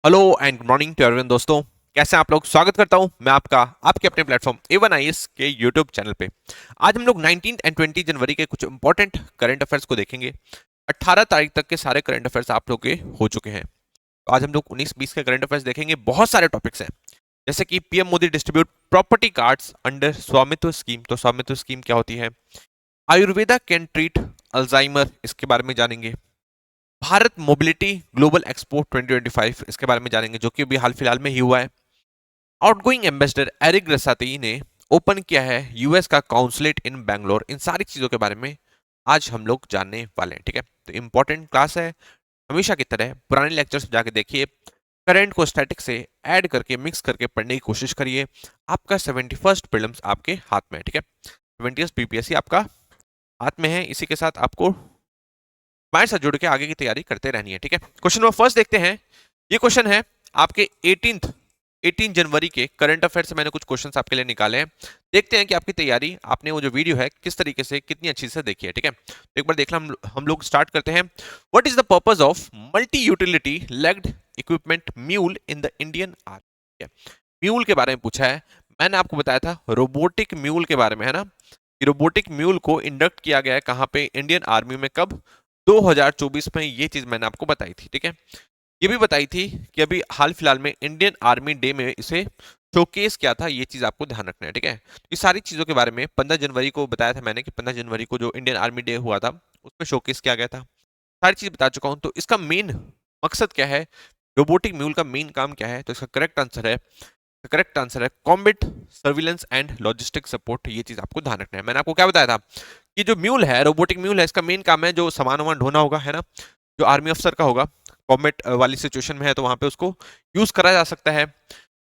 Hello and good morning to everyone दोस्तों। कैसे हैं आप लोग? स्वागत करता हूं मैं आपका आपके अपने प्लेटफॉर्म A1 IAS के यूट्यूब चैनल पे। आज हम लोग 19 एंड 20 जनवरी के कुछ इंपॉर्टेंट करंट अफेयर्स को देखेंगे। 18 तारीख तक के सारे करंट अफेयर्स आप लोग के हो चुके हैं। तो आज हम लोग 19-20 के करंट अफेयर्स देखेंगे। बहुत सारे टॉपिक्स हैं, जैसे कि PM Modi distribute property cards under स्वामित्व स्कीम। तो स्वामित्व स्कीम क्या होती है? आयुर्वेदा कैन ट्रीट अल्जाइमर, इसके बारे में जानेंगे। भारत मोबिलिटी ग्लोबल एक्सपो 2025, इसके बारे में जानेंगे, जो कि अभी हाल फिलहाल में ही हुआ है। आउटगोइंग एम्बेसडर एरिक रसाती ने ओपन किया है यूएस का काउंसलेट इन बैंगलोर। इन सारी चीजों के बारे में आज हम लोग जानने वाले हैं। ठीक है, तो इंपॉर्टेंट क्लास है। हमेशा की तरह पुराने लेक्चर्स जाके देखिए, करंट को स्टैटिक से ऐड करके मिक्स करके पढ़ने की कोशिश करिए। आपका 71st प्रीलिम्स आपके हाथ में है। ठीक है, 70th बीपीएससी आपका हाथ में है। इसी के साथ आपको हमारे साथ जुड़ के आगे की तैयारी करते रहनी है। ठीक है, क्वेश्चन नंबर फर्स्ट देखते हैं। ये क्वेश्चन है आपके 18 जनवरी के करंट अफेयर से मैंने कुछ क्वेश्चंस आपके लिए निकाले हैं। देखते हैं कि आपकी तैयारी, आपने वो जो वीडियो है किस तरीके से, कितनी अच्छी से देखी है। ठीक है, तो एक बार देखना हम लोग स्टार्ट करते हैं। What is the purpose of multi utility legged equipment mule in the Indian army? Mule के बारे में पूछा है। मैंने आपको बताया था रोबोटिक म्यूल के बारे में, है ना? रोबोटिक म्यूल को इंडक्ट किया गया है कहां पे? इंडियन आर्मी में। कब? 2024 में। ये चीज मैंने आपको बताई थी। ठीक है, ये भी बताई थी कि अभी हाल फिलहाल में इंडियन आर्मी डे में इसे शोकेस किया था। ये चीज आपको ध्यान रखना है। ठीक है, ये सारी चीजों के बारे में 15 जनवरी को बताया था मैंने कि 15 जनवरी को जो इंडियन आर्मी डे हुआ था उसमें शोकेस किया गया था। सारी चीज बता चुका हूं। तो इसका मेन मकसद क्या है? रोबोटिक म्यूल का मेन काम क्या है? तो इसका करेक्ट आंसर है combat surveillance and logistic support. ये चीज आपको ध्यान रखना है। मैंने आपको क्या बताया था कि जो म्यूल है, रोबोटिक म्यूल है, इसका मेन काम है जो सामान वामान ढोना होगा, है ना? जो आर्मी अफसर का होगा, कॉम्बैट वाली सिचुएशन में है तो वहां पे उसको यूज करा जा सकता है।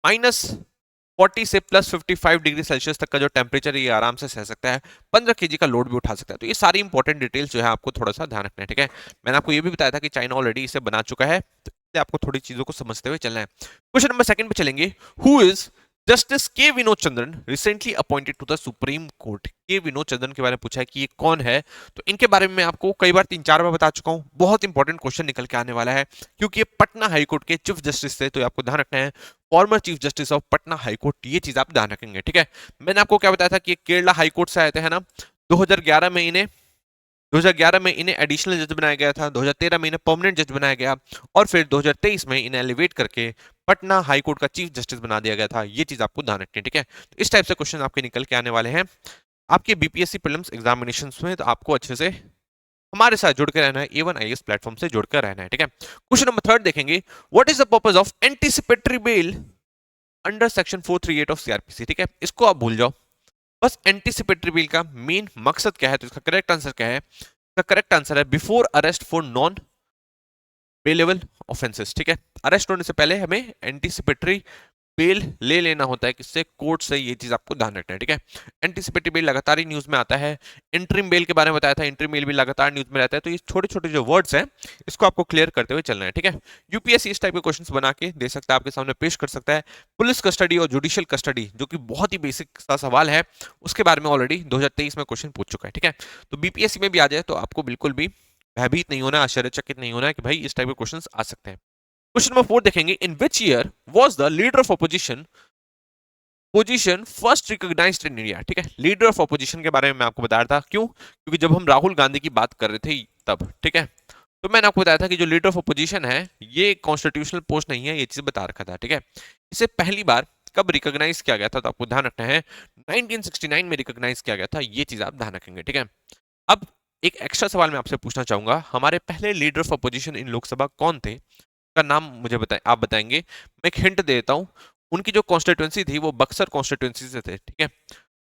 -40 से +55 डिग्री सेल्सियस तक का जो टेम्परेचर ये आराम से सह सकता है। 15 kg का लोड भी उठा सकता है। तो ये सारी इंपॉर्टेंट डिटेल्स जो है आपको थोड़ा सा ध्यान रखना है। ठीक है, मैंने आपको ये भी बताया था कि चाइना ऑलरेडी इसे बना चुका है, तो इसलिए आपको थोड़ी चीजों को समझते हुए चलना है। क्वेश्चन नंबर सेकंड पे चलेंगे। Who is justice K Vinod Chandran recently appointed to the Supreme Court? K Vinod Chandran के बारे में पूछा है कि ये कौन है। तो इनके बारे में मैं आपको कई बार 3-4 बार बता चुका हूं। बहुत इंपॉर्टेंट क्वेश्चन निकल के आने वाला है, क्योंकि ये पटना हाईकोर्ट के चीफ जस्टिस थे। तो आपको ध्यान रखना है, former chief justice of Patna high court. ये चीज आप ध्यान रखेंगे। ठीक है, मैंने आपको क्या बताया था कि केरला हाईकोर्ट से आए थे, है ना? 2011 में इन्हें 2011 में इन्हें एडिशनल जज बनाया गया था। 2013 में इन्हें परमानेंट जज बनाया गया, और फिर 2023 में इन्हें एलिवेट करके पटना हाईकोर्ट का चीफ जस्टिस बना दिया गया था। ये चीज आपको ध्यान रखनी है। ठीक है, तो इस टाइप से क्वेश्चन आपके निकल के आने वाले हैं आपके बीपीएससी प्रीलिम्स एग्जामिनेशंस में। तो आपको अच्छे से हमारे साथ जुड़ के रहना है, A1 IAS प्लेटफॉर्म से जुड़कर रहना है। ठीक है, क्वेश्चन नंबर थर्ड देखेंगे। What is the purpose of anticipatory bail under section 438 of CrPC? ठीक है, इसको आप भूल जाओ। बस एंटीसिपेटरी बेल का मेन मकसद क्या है? तो इसका करेक्ट आंसर क्या है? इसका करेक्ट आंसर है before arrest for non bailable offences. ठीक है, अरेस्ट होने से पहले हमें एंटीसिपेटरी बेल ले लेना होता है किससे? कोर्ट से। ये चीज आपको ध्यान रखना है। ठीक है, एंटीसिपेटरी बेल लगातार ही न्यूज में आता है। इंटरिम बेल के बारे में बताया था, इंटरिम बेल भी लगातार न्यूज में रहता है। तो ये छोटे छोटे जो वर्ड्स हैं इसको आपको क्लियर करते हुए चलना है। ठीक है, यूपीएससी इस टाइप के क्वेश्चंस बना के दे सकता है, आपके सामने पेश कर सकता है। पुलिस कस्टडी और जुडिशियल कस्टडी, जो कि बहुत ही बेसिक सा सवाल है, उसके बारे में ऑलरेडी 2023 में क्वेश्चन पूछ चुका है। ठीक है, तो बीपीएससी में भी आ जाए तो आपको बिल्कुल भी भयभीत नहीं होना, आश्चर्यचकित नहीं होना कि भाई इस टाइप के क्वेश्चंस आ सकते हैं। क्वेश्चन नंबर 4 देखेंगे। In which year was the leader of opposition position first recognised in India? ठीक है, लीडर ऑफ अपोजिशन के बारे में मैं आपको बता रहा था। क्यों? क्योंकि जब हम राहुल गांधी की बात कर रहे थे तब। ठीक है, तो मैंने आपको बताया था कि जो लीडर ऑफ अपोजिशन है ये कॉन्स्टिट्यूशनल पोस्ट नहीं है, ये चीज बता रखा था। ठीक है, इसे पहली बार कब रिकॉग्नाइज किया गया था? तो आपको ध्यान रखना है 1969 में रिकॉग्नाइज किया गया था। ये चीज आप ध्यान रखेंगे। ठीक है, अब एक एक्स्ट्रा सवाल मैं आपसे पूछना चाहूंगा। हमारे पहले leader of opposition in Lok Sabha कौन थे? का नाम मुझे बताएं, आप बताएंगे। मैं एक हिंट दे देता हूं। उनकी जो कॉन्स्टिट्यूंसी थी वो बक्सर कॉन्स्टिट्यूंसी से थे। ठीक है,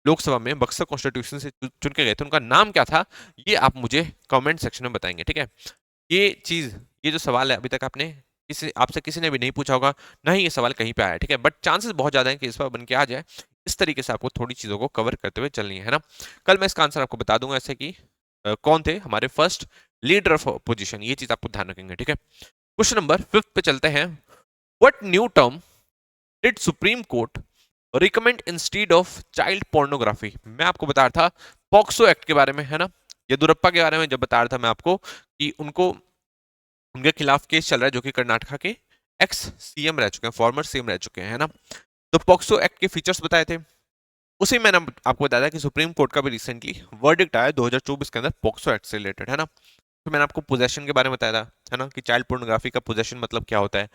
लोकसभा में बक्सर कॉन्स्टिट्यूशन से चुन के गए थे। उनका नाम क्या था? ये आप मुझे कमेंट सेक्शन में बताएंगे। ठीक है, ये चीज, ये जो सवाल है अभी तक आपने आपसे किसी ने भी नहीं पूछा होगा, ना ही ये सवाल कहीं पे आया है। ठीक है, बट चांसेस बहुत ज्यादा है कि इस बार बन के आ जाए। इस तरीके से आपको थोड़ी चीजों को कवर करते हुए चलनी है ना? कल मैं इसका आंसर आपको बता दूंगा, ऐसे कि कौन थे हमारे फर्स्ट लीडर ऑफ अपोजिशन। ये चीज आपको ध्यान रखेंगे। ठीक है, क्वेश्चन नंबर 5 पे चलते हैं। What new term did supreme court recommend instead of child pornography? मैं आपको बता रहा था पॉक्सो एक्ट के बारे में, है ना? येदुरप्पा के बारे में जब बता रहा था मैं आपको कि उनको, उनके खिलाफ केस चल रहा है जो कि कर्नाटका के एक्स सीएम रह चुके हैं, फॉर्मर सीएम रह चुके हैं, है ना। तो पॉक्सो एक्ट के फीचर्स बताए थे, उसी मैंने आपको बताया था कि सुप्रीम कोर्ट का भी रिसेंटली वर्डिक्ट आया 2024 के अंदर पॉक्सो एक्ट से रिलेटेड, है ना। तो मैंने आपको पोजेशन के बारे में बताया था, है ना, कि चाइल्ड पोर्नोग्राफी का पोजेशन मतलब क्या होता है।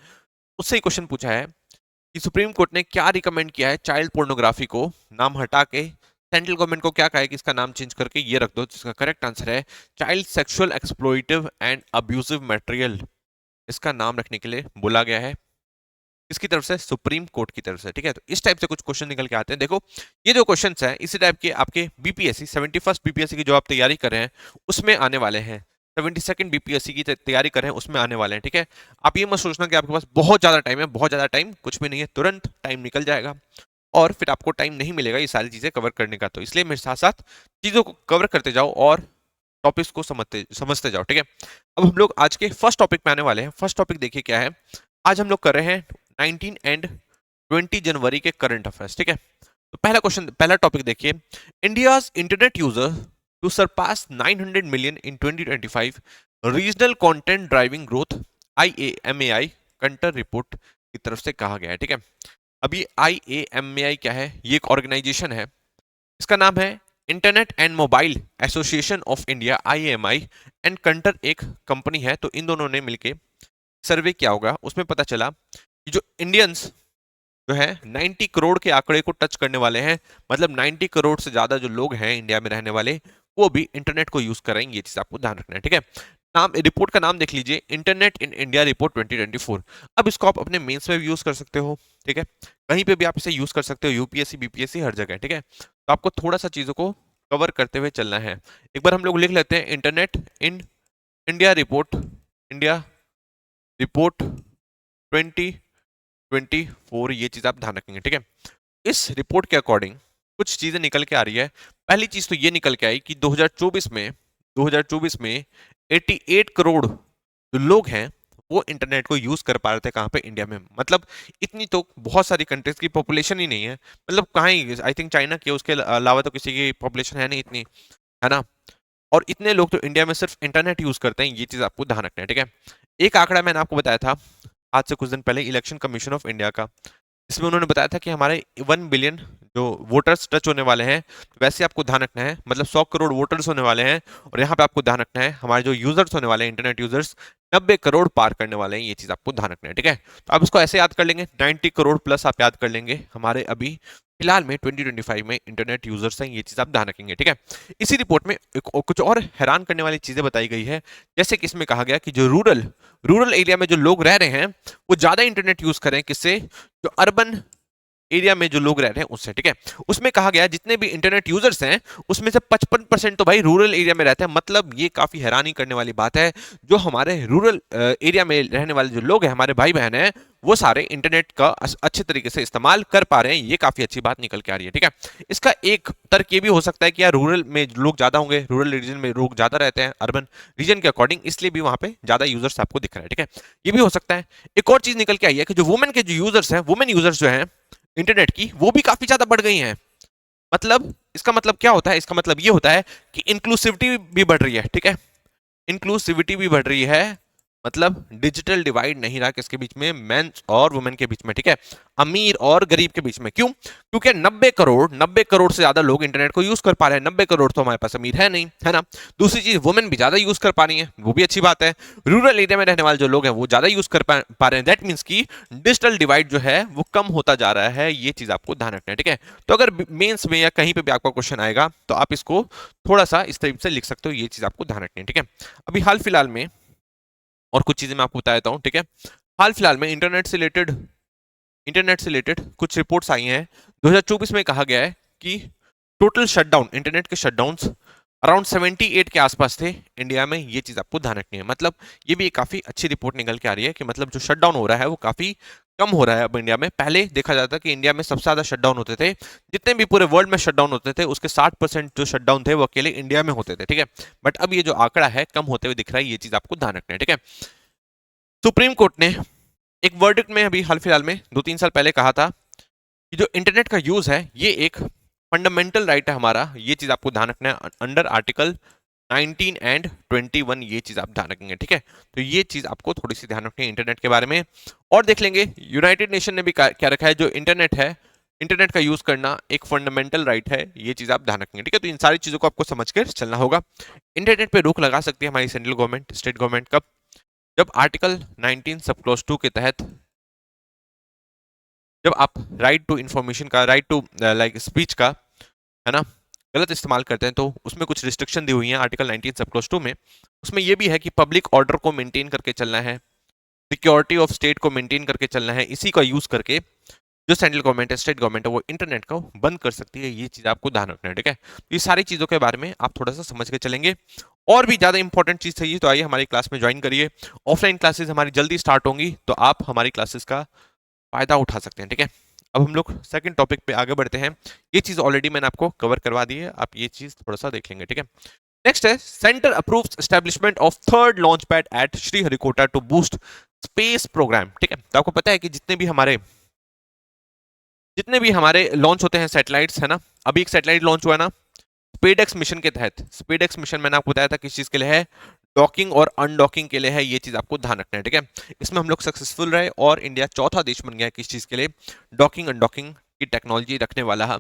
उससे ही क्वेश्चन पूछा है कि सुप्रीम कोर्ट ने क्या रिकमेंड किया है चाइल्ड पोर्नोग्राफी को नाम हटा के, सेंट्रल गवर्नमेंट को क्या कहा है कि इसका नाम चेंज करके ये रख दो, जिसका करेक्ट आंसर है child sexual exploitative and abusive material, इसका नाम रखने के लिए बोला गया है। किसकी तरफ से? सुप्रीम कोर्ट की तरफ से, ठीक है। तो इस टाइप से कुछ क्वेश्चन निकल के आते हैं। देखो ये जो क्वेश्चंस हैं इसी टाइप के आपके बीपीएससी 71st बीपीएससी की जो आप तैयारी कर रहे हैं उसमें आने वाले हैं, 72nd बीपीएससी की तैयारी कर रहे हैं उसमें आने वाले हैं, ठीक है। आप ये मत सोचना कि आपके पास बहुत ज्यादा टाइम है, बहुत ज्यादा टाइम कुछ भी नहीं है, तुरंत टाइम निकल जाएगा और फिर आपको टाइम नहीं मिलेगा ये सारी चीजें कवर करने का। तो इसलिए मेरे साथ साथ चीजों को कवर करते जाओ और टॉपिक्स को समझते जाओ, ठीक है। अब हम लोग आज के फर्स्ट टॉपिक पे आने वाले हैं। फर्स्ट टॉपिक देखिए क्या है, आज हम लोग कर रहे हैं 19 एंड 20 जनवरी के करंट अफेयर्स, ठीक है। तो पहला क्वेश्चन, पहला टॉपिक देखिए, India's internet user to surpass 900 million in 2025, regional content driving growth, IAMAI Kantar report की तरफ से कहा गया है, ठीक है। अभी IAMAI क्या है? ये एक ऑर्गेनाइजेशन है, इसका नाम है internet and mobile association of India, IAMI, and Kantar एक कंपनी है। तो इन दोनों ने मिलके सर्वे किया होगा, उसमें पता चला कि जो इंडियंस जो है 90 करोड़ के आंकड़े को टच करने वाले हैं, मतलब 90 करोड़ से ज्यादा जो लोग हैं इंडिया में रहने वाले वो भी इंटरनेट को यूज करेंगे, ये चीज आपको ध्यान रखना है, ठीक है। नाम, रिपोर्ट का नाम देख लीजिए, इंटरनेट इन इंडिया रिपोर्ट 2024। अब इसको आप अपने मेंस में भी यूज कर सकते हो, ठीक है, कहीं पे भी आप इसे यूज कर सकते हो, यूपीएससी बीपीएससी हर जगह, ठीक है। तो आपको थोड़ा सा चीजों को कवर करते हुए चलना है। एक बार हम लोग लिख लेते हैं internet in India report, India report 2024, ये चीज आप ध्यान रखेंगे, ठीक है। इस रिपोर्ट के अकॉर्डिंग कुछ चीजें निकल के आ रही है। पहली चीज तो ये निकल के आई कि 2024 में 88 करोड़ जो लोग हैं वो इंटरनेट को यूज कर पा रहे थे, कहां पे? इंडिया में। मतलब इतनी तो बहुत सारी कंट्रीज की पॉपुलेशन ही नहीं है, मतलब कहाँ ही, आई थिंक चाइना के, उसके अलावा तो किसी की पॉपुलेशन है नहीं इतनी, है ना। और इतने लोग तो इंडिया में सिर्फ इंटरनेट यूज करते हैं, ये चीज आपको ध्यान रखना है, ठीक है। एक आंकड़ा मैंने आपको बताया था आज से कुछ दिन पहले इलेक्शन कमीशन ऑफ इंडिया का, इसमें उन्होंने बताया था कि हमारे 1 बिलियन जो वोटर्स टच होने वाले हैं, वैसे आपको ध्यान रखना है, मतलब 100 करोड़ वोटर्स होने वाले हैं, और यहाँ पे आपको ध्यान रखना है हमारे जो यूजर्स होने वाले हैं इंटरनेट यूजर्स 90 करोड़ पार करने वाले हैं, ये चीज आपको ध्यान रखना है, ठीक है। तो आप इसको ऐसे याद कर लेंगे, 90 करोड़ प्लस आप याद कर लेंगे हमारे अभी फिलहाल में 2025 में इंटरनेट यूजर्स हैं, ये चीज आप ध्यान रखेंगे, ठीक है। इसी रिपोर्ट में कुछ और हैरान करने वाली चीजें बताई गई है, जैसे कि इसमें कहा गया कि जो रूरल एरिया में जो लोग रह रहे हैं वो ज्यादा इंटरनेट यूज करें, किससे? जो अर्बन एरिया में जो लोग रह रहे हैं उससे, ठीक है। उसमें कहा गया जितने भी इंटरनेट यूजर्स हैं उसमें से 55% तो भाई रूरल एरिया में रहते हैं। मतलब ये काफी हैरानी करने वाली बात है, जो हमारे रूरल एरिया में रहने वाले जो लोग हैं, हमारे भाई बहन हैं, वो सारे इंटरनेट का अच्छे तरीके से इस्तेमाल कर पा रहे हैं, ये काफी अच्छी बात निकल के आ रही है, ठीक है। इसका एक तर्क ये भी हो सकता है कि यार रूरल में लोग ज्यादा होंगे, रूरल रीजन में लोग ज्यादा रहते हैं अर्बन रीजन के अकॉर्डिंग, इसलिए भी वहां पे ज्यादा यूजर्स आपको दिख रहे हैं, ठीक है। ये भी हो सकता है। एक और चीज निकल के आई है कि जो वुमेन के जो यूजर्स हैं, वुमेन यूजर्स जो हैं इंटरनेट की, वो भी काफी ज्यादा बढ़ गई हैं। मतलब इसका मतलब क्या होता है? इसका मतलब ये होता है कि इंक्लूसिविटी भी बढ़ रही है, ठीक है, इंक्लूसिविटी भी बढ़ रही है, मतलब डिजिटल डिवाइड नहीं रहा किसके बीच में? मेन और वुमेन के बीच में, ठीक है, अमीर और गरीब के बीच में। क्यों? क्योंकि 90 करोड़ से ज्यादा लोग इंटरनेट को यूज कर पा रहे हैं, 90 करोड़ तो हमारे पास अमीर है नहीं, है ना। दूसरी चीज, वुमेन भी ज्यादा यूज कर पा रही है, वो भी अच्छी बात है। रूरल एरिया में रहने वाले जो लोग हैं वो ज्यादा यूज कर पा रहे हैं, दैट मीन्स की डिजिटल डिवाइड जो है वो कम होता जा रहा है, ये चीज आपको ध्यान रखना है, ठीक है। तो अगर मेंस में या कहीं पे भी आपका क्वेश्चन आएगा तो आप इसको थोड़ा सा इस तरीके से लिख सकते हो, ये चीज आपको ध्यान रखनी है, ठीक है। अभी हाल फिलहाल में और कुछ चीजें मैं आपको बता देता हूं, ठीक है। हाल फिलहाल में इंटरनेट से रिलेटेड कुछ रिपोर्ट्स आई हैं। 2024 में कहा गया है कि टोटल शटडाउन, इंटरनेट के शटडाउन्स अराउंड 78 के आसपास थे इंडिया में, ये चीज आपको ध्यान रखनी है। मतलब ये भी एक काफी अच्छी रिपोर्ट निकल के आ रही है कि मतलब जो शटडाउन हो रहा है वो काफी कम हो रहा है अब इंडिया में। पहले देखा जाता कि इंडिया में सबसे ज्यादा शटडाउन होते थे, जितने भी पूरे वर्ल्ड में शटडाउन होते थे उसके 60% जो शटडाउन थे वो अकेले इंडिया में होते थे, ठीक है। बट अब ये जो आंकड़ा है कम होते हुए दिख रहा है, ये चीज आपको ध्यान रखना है, ठीक है। सुप्रीम कोर्ट ने एक वर्डिक्ट में अभी हाल फिलहाल में 2-3 साल पहले कहा था कि जो इंटरनेट का यूज है ये एक फंडामेंटल राइट है हमारा, ये चीज आपको ध्यान रखना है, अंडर आर्टिकल 19 एंड 21 ये चीज आप ध्यान रखेंगे, ठीक है। तो ये चीज आपको थोड़ी सी ध्यान रखनी है इंटरनेट के बारे में। और देख लेंगे यूनाइटेड नेशन ने भी क्या रखा है, जो इंटरनेट है, इंटरनेट का यूज करना एक फंडामेंटल राइट है, ये चीज आप ध्यान रखेंगे, ठीक है। तो इन सारी चीजों को आपको समझ कर चलना होगा। इंटरनेट पे रोक लगा सकती है हमारी सेंट्रल गवर्नमेंट, स्टेट गवर्नमेंट, कब? जब आर्टिकल 19 सब क्लॉज 2 के तहत, जब आप राइट टू इंफॉर्मेशन का, राइट टू लाइक स्पीच का, है ना, गलत इस्तेमाल करते हैं, तो उसमें कुछ रिस्ट्रिक्शन दी हुई है आर्टिकल 19 सब क्लॉज 2 में। उसमें यह भी है कि पब्लिक ऑर्डर को मेंटेन करके चलना है, सिक्योरिटी ऑफ स्टेट को मेंटेन करके चलना है। इसी का यूज करके जो सेंट्रल गवर्नमेंट है, स्टेट गवर्नमेंट है, वो इंटरनेट को बंद कर सकती है। ये चीज आपको ध्यान रखना है, ठीक है। तो ये सारी चीजों के बारे में आप थोड़ा सा समझ के चलेंगे। और भी ज्यादा इंपॉर्टेंट चीज चाहिए तो आइए हमारी क्लास में ज्वाइन करिए। ऑफलाइन क्लासेस हमारी जल्दी स्टार्ट होंगी, तो आप हमारी क्लासेस का फायदा उठा सकते हैं, ठीक है। अब हम लोग सेकंड टॉपिक पे आगे बढ़ते हैं। ये चीज ऑलरेडी मैंने आपको कवर करवा दी है, आप ये चीज थोड़ा सा देख लेंगे, ठीक है। नेक्स्ट है, centre approves establishment of third launch pad at Sriharikota to boost space programme, ठीक है। तो आपको पता है कि जितने भी हमारे लॉन्च होते हैं सैटेलाइट्स, है ना, अभी एक सैटेलाइट लॉन्च हुआ है ना स्पेडएक्स मिशन के तहत। स्पेडएक्स मिशन मैंने आपको बताया था किस चीज के लिए है, डॉकिंग और अनडॉकिंग के लिए है। ये चीज आपको ध्यान रखना है, ठीक है। इसमें हम लोग सक्सेसफुल रहे और इंडिया चौथा देश बन गया किस चीज के लिए, डॉकिंग अनडॉकिंग की टेक्नोलॉजी रखने वाला है,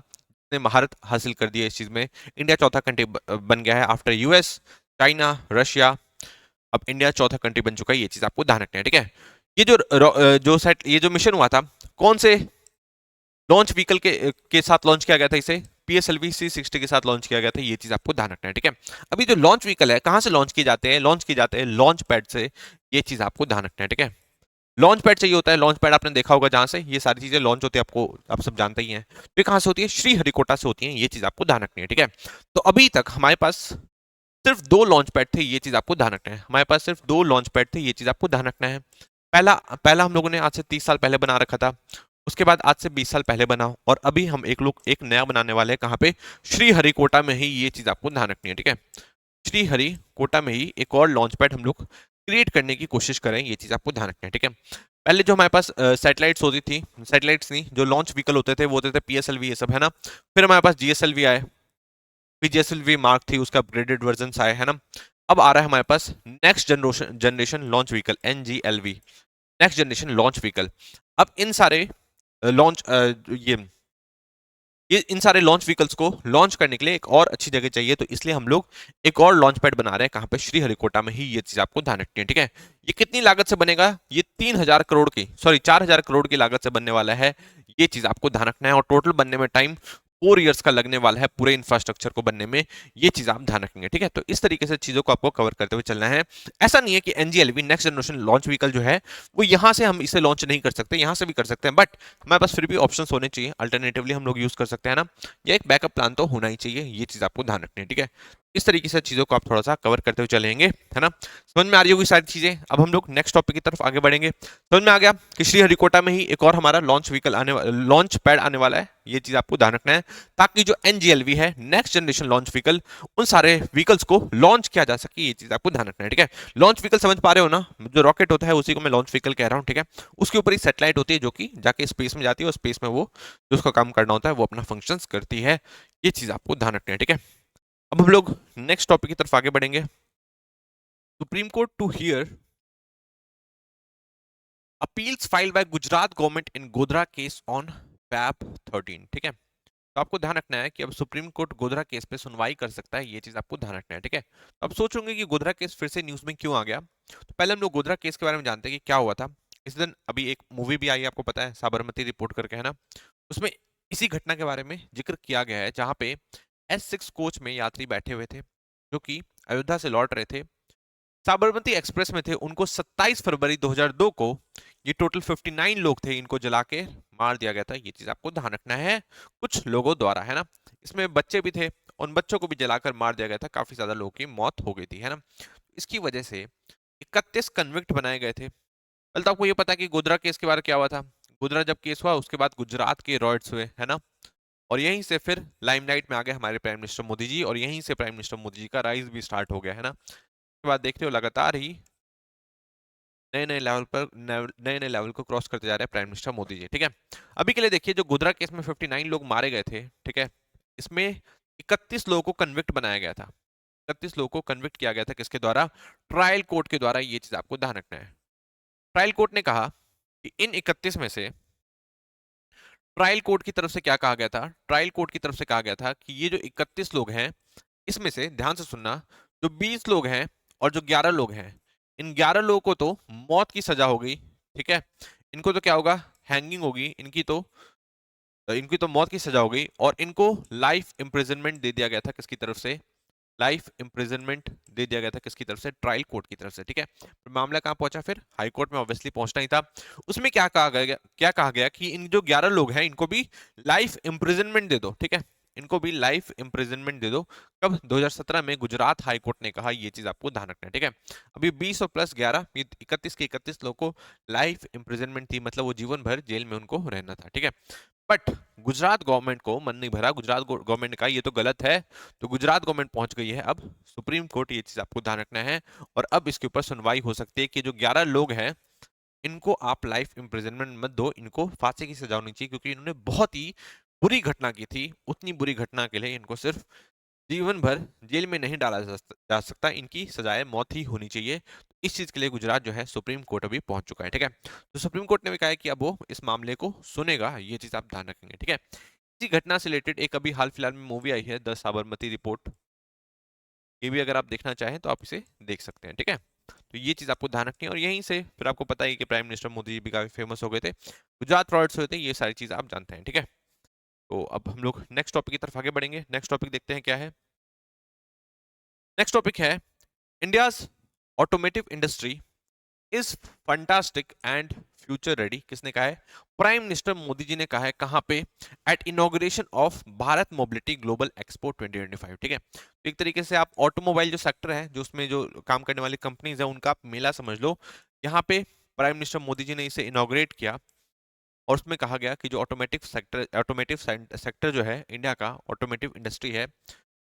ने महारत हासिल कर दी है इस चीज में। इंडिया चौथा कंट्री बन गया है आफ्टर यूएस, चाइना, रशिया। अब इंडिया चौथा कंट्री बन चुका है, ये चीज आपको ध्यान रखना है, ठीक है। ये ये जो मिशन हुआ था, कौन से लॉन्च व्हीकल के साथ लॉन्च किया गया था इसे, PSLV C60 के साथ लॉन्च किया गया था। ये चीज आपको ध्यान रखना है, ठीक है। अभी जो लॉन्च व्हीकल है कहां से लॉन्च किए जाते हैं, लॉन्च किए जाते हैं लॉन्च पैड से। ये चीज आपको ध्यान रखना है, ठीक है। लॉन्च पैड चाहिए होता है, लॉन्च पैड आपने देखा होगा जहां से ये सारी चीजें लॉन्च होती है, आपको आप सब जानते ही हैं। तो ये कहां से होती है, श्रीहरिकोटा से होती है। ये चीज आपको ध्यान रखनी है, ठीक है। तो अभी तक हमारे पास सिर्फ 2 लॉन्च पैड थे, ये चीज आपको ध्यान रखना है। हमारे पास सिर्फ 2 लॉन्च पैड थे, ये चीज आपको ध्यान रखना है। पहला पहला हम लोगों ने आज से 30 साल पहले बना रखा था, उसके बाद आज से 20 साल पहले बना, और अभी हम एक नया बनाने वाले हैं। कहाँ पे, श्रीहरिकोटा में ही। ये चीज आपको ध्यान रखनी है, ठीक है। श्रीहरिकोटा में ही एक और लॉन्च पैड हम लोग क्रिएट करने की कोशिश करें, ये चीज आपको ध्यान रखनी है, ठीक है। पहले जो हमारे पास सैटेलाइट्स होती थी, सैटेलाइट्स नहीं, जो लॉन्च व्हीकल होते थे वो होते थे PSLV, ये सब, है ना। फिर हमारे पास GSLV आए, फिर GSLV मार्क थी, उसका अपग्रेडेड वर्जन आए, है ना। अब आ रहा है हमारे पास next generation launch vehicle, NGLV, next generation launch vehicle. अब इन सारे लॉन्च ये इन सारे लॉन्च व्हीकल्स को लॉन्च करने के लिए एक और अच्छी जगह चाहिए, तो इसलिए हम लोग एक और लॉन्च पैड बना रहे हैं। कहाँ पे, श्रीहरिकोटा में ही। ये चीज आपको ध्यान रखनी है, ठीक है। ये कितनी लागत से बनेगा, ये 3000 करोड़ की, सॉरी 4000 करोड़ की लागत से बनने वाला है। ये चीज आपको ध्यान रखना है, और टोटल बनने में टाइम 4 इयर्स का लगने वाला है पूरे इंफ्रास्ट्रक्चर को बनने में। ये चीज आप ध्यान रखेंगे, ठीक है। तो इस तरीके से चीजों को आपको कवर करते हुए चलना है। ऐसा नहीं है कि NGLV next generation launch vehicle जो है वो यहां से हम इसे लॉन्च नहीं कर सकते, यहां से भी कर सकते हैं, बट हमारे पास फिर भी ऑप्शंस होने चाहिए, अल्टरनेटिवली हम लोग यूज कर सकते हैं ना। या एक बैकअप प्लान तो होना ही चाहिए, ये चीज आपको ध्यान रखनी है, ठीक है। इस तरीके से चीजों को आप थोड़ा सा कवर करते हुए चलेंगे, है ना। समझ में आ रही होगी सारी चीजें। अब हम लोग नेक्स्ट टॉपिक की तरफ आगे बढ़ेंगे। समझ में आ गया कि श्रीहरिकोटा में ही एक और हमारा लॉन्च पैड आने वाला है। ये चीज आपको ध्यान रखना है, ताकि जो NGLV है, नेक्स्ट जनरेशन लॉन्च व्हीकल, उन सारे व्हीकल्स को लॉन्च किया जा सके। ये चीज आपको ध्यान रखना है, ठीक है। लॉन्च व्हीकल समझ पा रहे हो ना, जो रॉकेट होता है उसी को मैं लॉन्च व्हीकल कह रहा हूँ, ठीक है। उसके ऊपर ही सैटेलाइट होती है जो कि जाके स्पेस में जाती है, और स्पेस में वो जो उसका काम करना होता है वो अपना फंक्शंस करती है। ये चीज आपको ध्यान रखना है, ठीक है। अब हम लोग नेक्स्ट टॉपिक की तरफ आगे बढ़ेंगे। Supreme Court to hear appeals filed by Gujarat government in Godhra case on Feb 13, ठीक है। तो आपको ध्यान रखना है कि अब सुप्रीम कोर्ट गोधरा केस पे सुनवाई कर सकता है, ये चीज आपको ध्यान रखना है, ठीक है। तो अब सोचोगे कि गोधरा केस फिर से न्यूज में क्यों आ गया, तो पहले हम लोग गोधरा केस के बारे में जानते हैं कि क्या हुआ था। इस दिन अभी एक मूवी भी आई है, आपको पता है, साबरमती रिपोर्ट करके, है ना। उसमें इसी घटना के बारे में जिक्र किया गया है, जहां पे S6 कोच में यात्री बैठे हुए थे जो कि अयोध्या से लौट रहे थे, साबरमती एक्सप्रेस में थे। उनको 27 फरवरी 2002 को, ये टोटल 59 लोग थे, इनको जला के मार दिया गया था। ये चीज आपको ध्यान रखना है, कुछ लोगों द्वारा, है ना। इसमें बच्चे भी थे, उन बच्चों को भी जलाकर मार दिया गया था, काफी ज्यादा लोगों की मौत हो गई थी, है ना। इसकी वजह से 31 कन्विक्ट बनाए गए थे। कल तो आपको ये पता है कि गोधरा केस के बारे में क्या हुआ था। गोधरा जब केस हुआ उसके बाद गुजरात के रॉयट्स हुए, है ना। और यहीं से फिर लाइमलाइट में आ गए हमारे प्राइम मिनिस्टर मोदी जी, और यहीं से प्राइम मिनिस्टर मोदी जी का राइज भी स्टार्ट हो गया, है ना। उसके बाद देखते हो लगातार ही नए नए लेवल को क्रॉस करते जा रहे हैं प्राइम मिनिस्टर मोदी जी, ठीक है। अभी के लिए देखिए, जो गोधरा केस में 59 लोग मारे गए थे, ठीक है, इसमें 31 लोगों को कन्विक्ट बनाया गया था। 31 लोगों को कन्विक्ट किया गया था, किसके द्वारा? ट्रायल कोर्ट के द्वारा। ये चीज आपको ध्यान रखना है। ट्रायल कोर्ट ने कहा कि इन 31 में से ट्रायल कोर्ट की तरफ से क्या कहा गया था? ट्रायल कोर्ट की तरफ से कहा गया था कि ये जो 31 लोग हैं, इसमें से ध्यान से सुनना, जो 20 लोग हैं और जो 11 लोग हैं, इन 11 लोगों को तो मौत की सजा हो गई, ठीक है, इनको तो क्या होगा? हैंगिंग होगी, इनकी तो मौत की सजा हो गई, और इनको लाइफ इंप्रिजनमेंट दे दिया गया था, किसकी तरफ से? लाइफ इंप्रिजनमेंट दे दिया गया था, किसकी तरफ से? ट्रायल कोर्ट की तरफ से, ठीक है। तो मामला कहां पहुंचा फिर? हाई कोर्ट में ऑब्वियसली पहुंचना ही था। उसमें क्या कहा गया कि इन जो 11 लोग हैं, इनको भी लाइफ इंप्रिजनमेंट दे दो, ठीक है, इनको भी लाइफ इंप्रिजनमेंट दे दो। कब? 2017 में गुजरात हाई कोर्ट ने कहा। ये चीज आपको ध्यान रखना है, ठीक है। अभी 20 और प्लस 11, ये 31 के 31 लोगों को लाइफ इंप्रिजनमेंट थी, मतलब वो जीवन भर जेल में उनको रहना था, ठीक है। बट गुजरात गवर्नमेंट को मन नहीं भरा। गुजरात गवर्नमेंट ने कहा ये तो गलत है। तो गुजरात गवर्नमेंट पहुंच गई है अब सुप्रीम कोर्ट। ये चीज आपको ध्यान रखना है। और अब इसके ऊपर सुनवाई हो सकती है कि जो 11 लोग हैं, इनको आप लाइफ इंप्रिजनमेंट मत दो, इनको फांसी की सजा होनी चाहिए, क्योंकि इन्होंने बहुत ही बुरी घटना की थी। उतनी बुरी घटना के लिए इनको सिर्फ जीवन भर जेल में नहीं डाला जा सकता, इनकी सजाए मौत ही होनी चाहिए। इस चीज के लिए गुजरात जो है सुप्रीम कोर्ट अभी पहुंच चुका है, ठीक है। तो सुप्रीम कोर्ट ने भी कहा है कि अब वो इस मामले को सुनेगा। ये चीज आप ध्यान रखेंगे, ठीक है। इसी घटना से रिलेटेड एक अभी हाल फिलहाल में मूवी आई है, द साबरमती रिपोर्ट। ये भी अगर आप देखना चाहें तो आप इसे देख सकते हैं, ठीक है। तो ये चीज आपको ध्यान रखनी है। और यहीं से फिर आपको पता है कि प्राइम मिनिस्टर मोदी जी भी काफी फेमस हो गए थे, गुजरात फ्रॉड्स हुए थे, ये सारी चीज आप जानते हैं, ठीक है। तो अब हम लोग नेक्स्ट टॉपिक की तरफ आगे बढ़ेंगे। नेक्स्ट टॉपिक देखते हैं क्या है। नेक्स्ट टॉपिक है, India's automotive industry is fantastic and future ready. किसने कहा है? प्राइम मिनिस्टर मोदी जी ने कहा है। कहां पे? At inauguration of Bharat mobility global expo 2025, ठीक है। तो एक तरीके से आप ऑटोमोबाइल जो सेक्टर है, जो उसमें जो काम करने वाली कंपनीज है, उनका आप मेला समझ लो। यहाँ पे प्राइम मिनिस्टर मोदी जी ने इसे इनॉग्रेट किया, और उसमें कहा गया कि जो ऑटोमेटिव सेक्टर जो है, इंडिया का ऑटोमेटिव इंडस्ट्री है,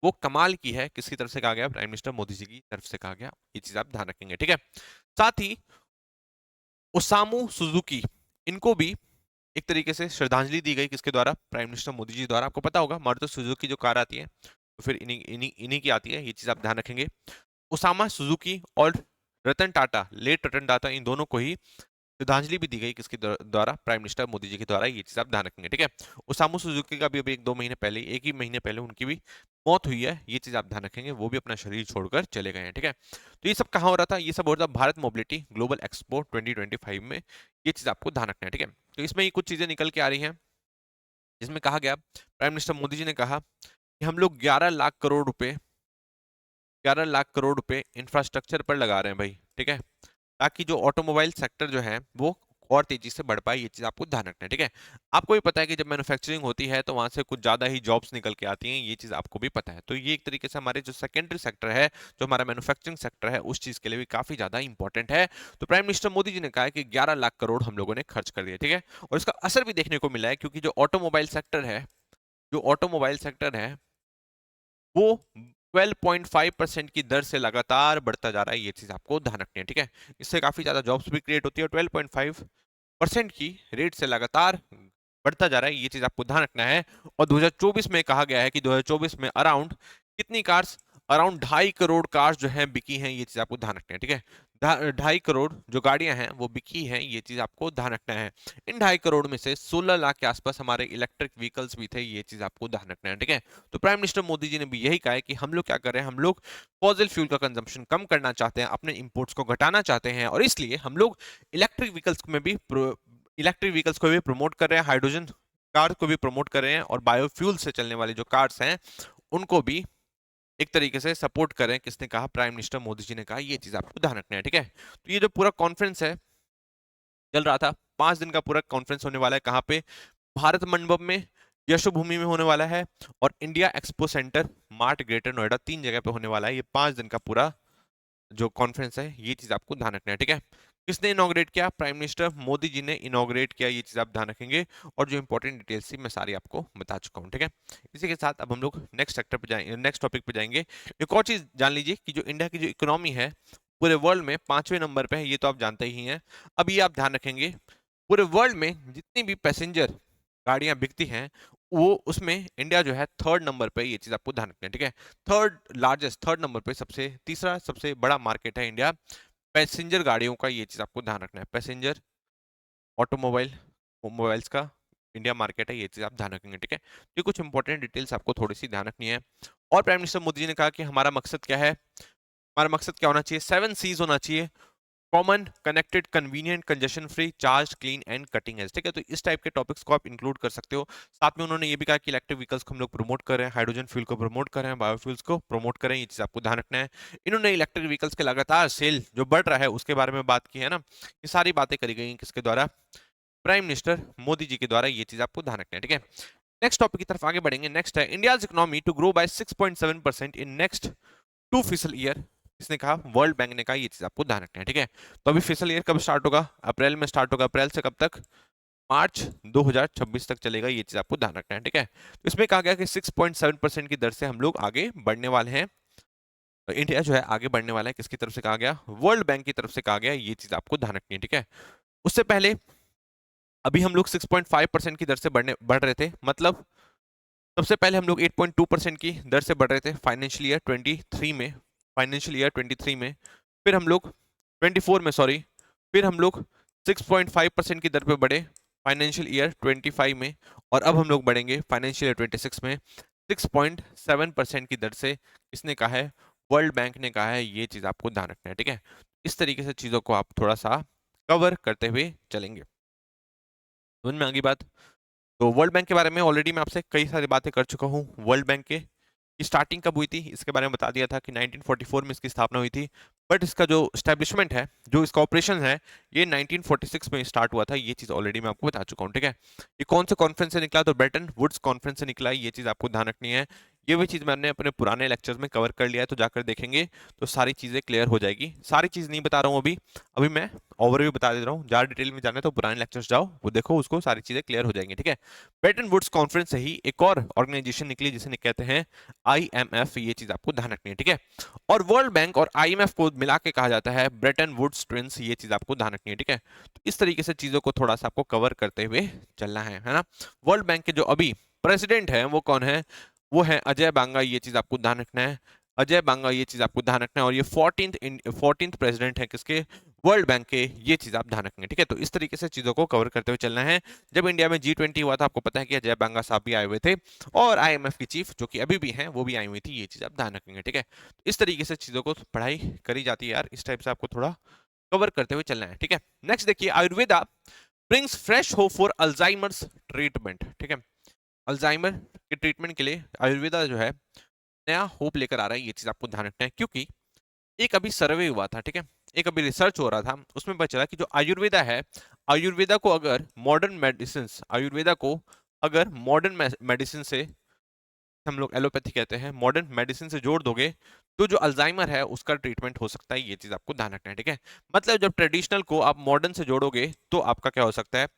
वो कमाल की है। किसकी तरफ से कहा गया? प्राइम मिनिस्टर मोदी जी की तरफ से कहा गया। ये चीज आप ध्यान रखेंगे, ठीक है। साथ ही ओसामू सुजुकी, इनको भी एक तरीके से श्रद्धांजलि दी गई, किसके द्वारा? प्राइम मिनिस्टर मोदी जी द्वारा। आपको पता होगा मारुति सुजुकी जो कार आती है, तो फिर इन्हीं इन्हीं इन्हीं की आती है। ये चीज आप ध्यान रखेंगे। ओसामा सुजुकी और रतन टाटा, लेट रतन टाटा, इन दोनों को ही श्रद्धांजलि भी दी गई, किसके द्वारा? प्राइम मिनिस्टर मोदी जी के द्वारा। ये चीज आप ध्यान रखेंगे, ठीक है। ओसामू सुजुकी का भी अभी एक दो महीने पहले, एक ही महीने पहले उनकी भी मौत हुई है। ये चीज आप ध्यान रखेंगे। वो भी अपना शरीर छोड़कर चले गए हैं, ठीक है। तो ये सब कहाँ हो रहा था? ये सब हो रहा था भारत मोबिलिटी ग्लोबल एक्सपो 2025 में। ये चीज आपको ध्यान रखना है, ठीक है। तो इसमें ये कुछ चीजें निकल के आ रही हैं, जिसमें कहा गया, प्राइम मिनिस्टर मोदी जी ने कहा कि हम लोग 11 लाख करोड़ रुपए इंफ्रास्ट्रक्चर पर लगा रहे हैं भाई, ठीक है, ताकि जो ऑटोमोबाइल सेक्टर जो है वो और तेजी से बढ़ पाए। ये चीज आपको ध्यान रखना है, ठीक है। आपको भी पता है कि जब मैन्युफैक्चरिंग होती है तो वहां से कुछ ज्यादा ही जॉब्स निकल के आती हैं। ये चीज आपको भी पता है। तो ये एक तरीके से हमारे जो सेकेंडरी सेक्टर है, जो हमारा मैन्युफैक्चरिंग सेक्टर है, उस चीज के लिए भी काफी ज्यादा इंपॉर्टेंट है। तो प्राइम मिनिस्टर मोदी जी ने कहा है कि 11 लाख करोड़ हम लोगों ने खर्च कर दिया, ठीक है। और इसका असर भी देखने को मिला है, क्योंकि जो ऑटोमोबाइल सेक्टर है वो 12.5% की दर से लगातार बढ़ता जा रहा है। ये चीज आपको ध्यान रखनी है, ठीक है। इससे काफी ज्यादा जॉब्स भी क्रिएट होती है, और 12.5% की रेट से लगातार बढ़ता जा रहा है। ये चीज आपको ध्यान रखना है। और 2024 में कहा गया है कि 2024 में अराउंड कितनी कार्स? अराउंड 2.5 करोड़ कार्स जो हैं बिकी हैं। ये चीज आपको ध्यान रखना है, ठीक है। 2.5 करोड़ जो गाड़ियां हैं वो बिकी हैं। ये चीज आपको ध्यान रखना है। इन 2.5 करोड़ में से 16 लाख के आसपास हमारे इलेक्ट्रिक व्हीकल्स भी थे। ये चीज आपको ध्यान रखना है, ठीक है। तो प्राइम मिनिस्टर मोदी जी ने भी यही कहा है कि हम लोग क्या कर रहे हैं, हम लोग फॉसिल फ्यूल का कंजम्पशन कम करना चाहते हैं, अपने इंपोर्ट्स को घटाना चाहते हैं, और इसलिए हम लोग इलेक्ट्रिक व्हीकल्स में भी इलेक्ट्रिक व्हीकल्स को भी प्रमोट कर रहे हैं, हाइड्रोजन कार को भी प्रमोट कर रहे हैं, और बायोफ्यूल से चलने वाली जो कार्स हैं उनको भी एक तरीके से सपोर्ट करें। किसने कहा? प्राइम मिनिस्टर मोदी जी ने कहा। ये चीज आपको ध्यान रखना है, ठीक है। तो ये जो पूरा कॉन्फ्रेंस है चल रहा था, 5 दिन का पूरा कॉन्फ्रेंस होने वाला है। कहाँ पे? भारत मंडपम में, यशोभूमि में होने वाला है, और India expo centre mart greater Noida, 3 जगह पे होने वाला है। ये 5 दिन का पूरा जो कॉन्फ्रेंस है, ये चीज आपको ध्यान रखना है, ठीक है। किसने इनॉग्रेट किया? प्राइम मिनिस्टर मोदी जी ने इनॉग्रेट किया। ये चीज आप ध्यान रखेंगे। और जो इंपॉर्टेंट डिटेल्स थी मैं सारी आपको बता चुका हूँ, ठीक है। इसी के साथ अब हम लोग नेक्स्ट सेक्टर पे जाएंगे, नेक्स्ट टॉपिक पे जाएंगे। एक और चीज जान लीजिए कि जो इंडिया की जो इकोनॉमी है पूरे वर्ल्ड में 5वें नंबर पे है। ये तो आप जानते ही हैं। अब ये आप ध्यान रखेंगे, पूरे वर्ल्ड में जितनी भी पैसेंजर गाड़ियां बिकती हैं वो उसमें इंडिया जो है थर्ड नंबर पे, ये चीज आपको ध्यान रखना है, ठीक है। थर्ड लार्जेस्ट, थर्ड नंबर पे सबसे तीसरा सबसे बड़ा मार्केट है इंडिया पैसेंजर गाड़ियों का, ये चीज आपको ध्यान रखना है। पैसेंजर ऑटोमोबाइल मोबाइल्स का इंडिया मार्केट है, ये चीज आप ध्यान रखेंगे, ठीक है। तो ये कुछ इंपॉर्टेंट डिटेल्स आपको थोड़ी सी ध्यान रखनी है। और प्राइम मिनिस्टर मोदी जी ने कहा कि हमारा मकसद क्या है, हमारा मकसद क्या होना चाहिए, 7 Cs होना चाहिए। Common, connected, convenient, congestion free, charge, clean and cutting edge, ठीक है। तो इस टाइप के टॉपिक्स को आप इंक्लूड कर सकते हो। साथ में उन्होंने ये भी कहा कि इलेक्ट्रिक व्हीकल्स को हम लोग प्रमोट कर रहे हैं, हाइड्रोजन फ्यूल को प्रमोट कर रहे हैं, बायोफ्यूल्स को प्रमोट कर रहे हैं, ये चीज आपको ध्यान रखना है। इन्होंने इलेक्ट्रिक व्हीकल्स के लगातार सेल जो बढ़ रहा है उसके बारे में बात की है ना। ये सारी बातें करी गई किसके द्वारा, प्राइम मिनिस्टर मोदी जी के द्वारा, ये चीज आपको ध्यान रखना है, ठीक है। नेक्स्ट टॉपिक की तरफ आगे बढ़ेंगे। नेक्स्ट है India's economy to grow by 6.7% in next 2 fiscal year. इसने कहा, वर्ल्ड बैंक ने कहा, ये चीज आपको ध्यान रखना है, ठीक है। तो अभी फिसल ईयर कब स्टार्ट होगा, अप्रैल में स्टार्ट होगा। अप्रैल से कब तक, मार्च 2026 तक चलेगा, ये चीज आपको ध्यान रखना है, ठीक है। तो इसमें कहा गया कि 6.7% की दर से हम लोग आगे बढ़ने वाले हैं। तो इंडिया जो है आगे बढ़ने वाला है, किसकी तरफ से कहा गया, वर्ल्ड बैंक की तरफ से कहा गया, ये चीज आपको ध्यान रखनी है, ठीक है। उससे पहले अभी हम लोग 6.5% की दर से बढ़ रहे थे, मतलब सबसे पहले हम लोग 8.2% की दर से बढ़ रहे थे फाइनेंशियल ईयर 23 में, फाइनेंशियल ईयर 23 में। फिर हम लोग 24 में, सॉरी, फिर हम लोग 6.5% की दर पे बढ़े फाइनेंशियल ईयर 25 में। और अब हम लोग बढ़ेंगे फाइनेंशियल ईयर 26 में 6.7% की दर से। किसने कहा है, वर्ल्ड बैंक ने कहा है, ये चीज आपको ध्यान रखना है, ठीक है। इस तरीके से चीजों को आप थोड़ा सा कवर करते हुए चलेंगे। समझ में आ गई बात। तो वर्ल्ड बैंक के बारे में ऑलरेडी मैं आपसे कई सारी बातें कर चुका हूँ। वर्ल्ड बैंक के की स्टार्टिंग कब हुई थी इसके बारे में बता दिया था कि 1944 में इसकी स्थापना हुई थी। बट इसका जो स्टैब्लिशमेंट है, जो इसका ऑपरेशन है, ये 1946 में स्टार्ट हुआ था, ये चीज ऑलरेडी मैं आपको बता चुका हूँ, ठीक है। ये कौन से कॉन्फ्रेंस से निकला, तो ब्रेटन वुड्स कॉन्फ्रेंस से निकला है, ये चीज आपको ध्यान रखनी है। ये भी चीज मैंने अपने पुराने लेक्चर्स में कवर कर लिया है, तो जाकर देखेंगे तो सारी चीजें क्लियर हो जाएगी। सारी चीज नहीं बता रहा हूँ अभी, अभी मैं ओवरव्यू बता दे रहा हूँ। ज्यादा डिटेल में जाना है तो पुराने लेक्चर्स जाओ, वो देखो, उसको सारी चीजें क्लियर हो जाएंगी, ठीक है। ब्रेटन वुड्स कॉन्फ्रेंस से ही एक और ऑर्गेनाइजेशन निकली जिसे कहते हैं IMF, ये चीज आपको ध्यान रखनी है, ठीक है। और वर्ल्ड बैंक और IMF को मिला के कहा जाता है ब्रेटन वुड्स ट्विंस, ये चीज आपको ध्यान रखनी है, ठीक है। तो इस तरीके से चीजों को थोड़ा सा आपको कवर करते हुए चलना है ना। वर्ल्ड बैंक के जो अभी प्रेसिडेंट है वो कौन है, वो है अजय बांगा, ये चीज आपको ध्यान रखना है। अजय बांगा, ये चीज आपको ध्यान रखना है। और ये 14th प्रेसिडेंट है किसके, वर्ल्ड बैंक के, ये चीज आप ध्यान रखेंगे, ठीक है। तो इस तरीके से चीजों को कवर करते हुए चलना है। जब इंडिया में G20 हुआ था, आपको पता है कि अजय बांगा साहब भी आए हुए थे, और IMF की चीफ जो कि अभी भी हैं वो भी आई हुई थी, ये चीज आप ध्यान रखेंगे, ठीक है। इस तरीके से चीजों को पढ़ाई करी जाती है यार, इस टाइप से आपको थोड़ा कवर करते हुए चलना है, ठीक है। नेक्स्ट देखिए, Ayurveda brings fresh hope for Alzheimer's treatment, ठीक है। अल्जाइमर के ट्रीटमेंट के लिए आयुर्वेदा जो है नया होप लेकर आ रहा है, ये चीज आपको ध्यान रखना है। क्योंकि एक अभी सर्वे हुआ था, ठीक है, एक अभी रिसर्च हो रहा था, उसमें पता चला कि जो आयुर्वेदा है, आयुर्वेदा को अगर मॉडर्न मेडिसिन, आयुर्वेदा को अगर मॉडर्न मेडिसिन से, हम लोग एलोपैथी कहते हैं, मॉडर्न मेडिसिन से जोड़ दोगे तो जो अल्जाइमर है उसका ट्रीटमेंट हो सकता है, ये चीज आपको ध्यान रखना है, ठीक है। मतलब जब ट्रेडिशनल को आप मॉडर्न से जोड़ोगे तो आपका क्या हो सकता है,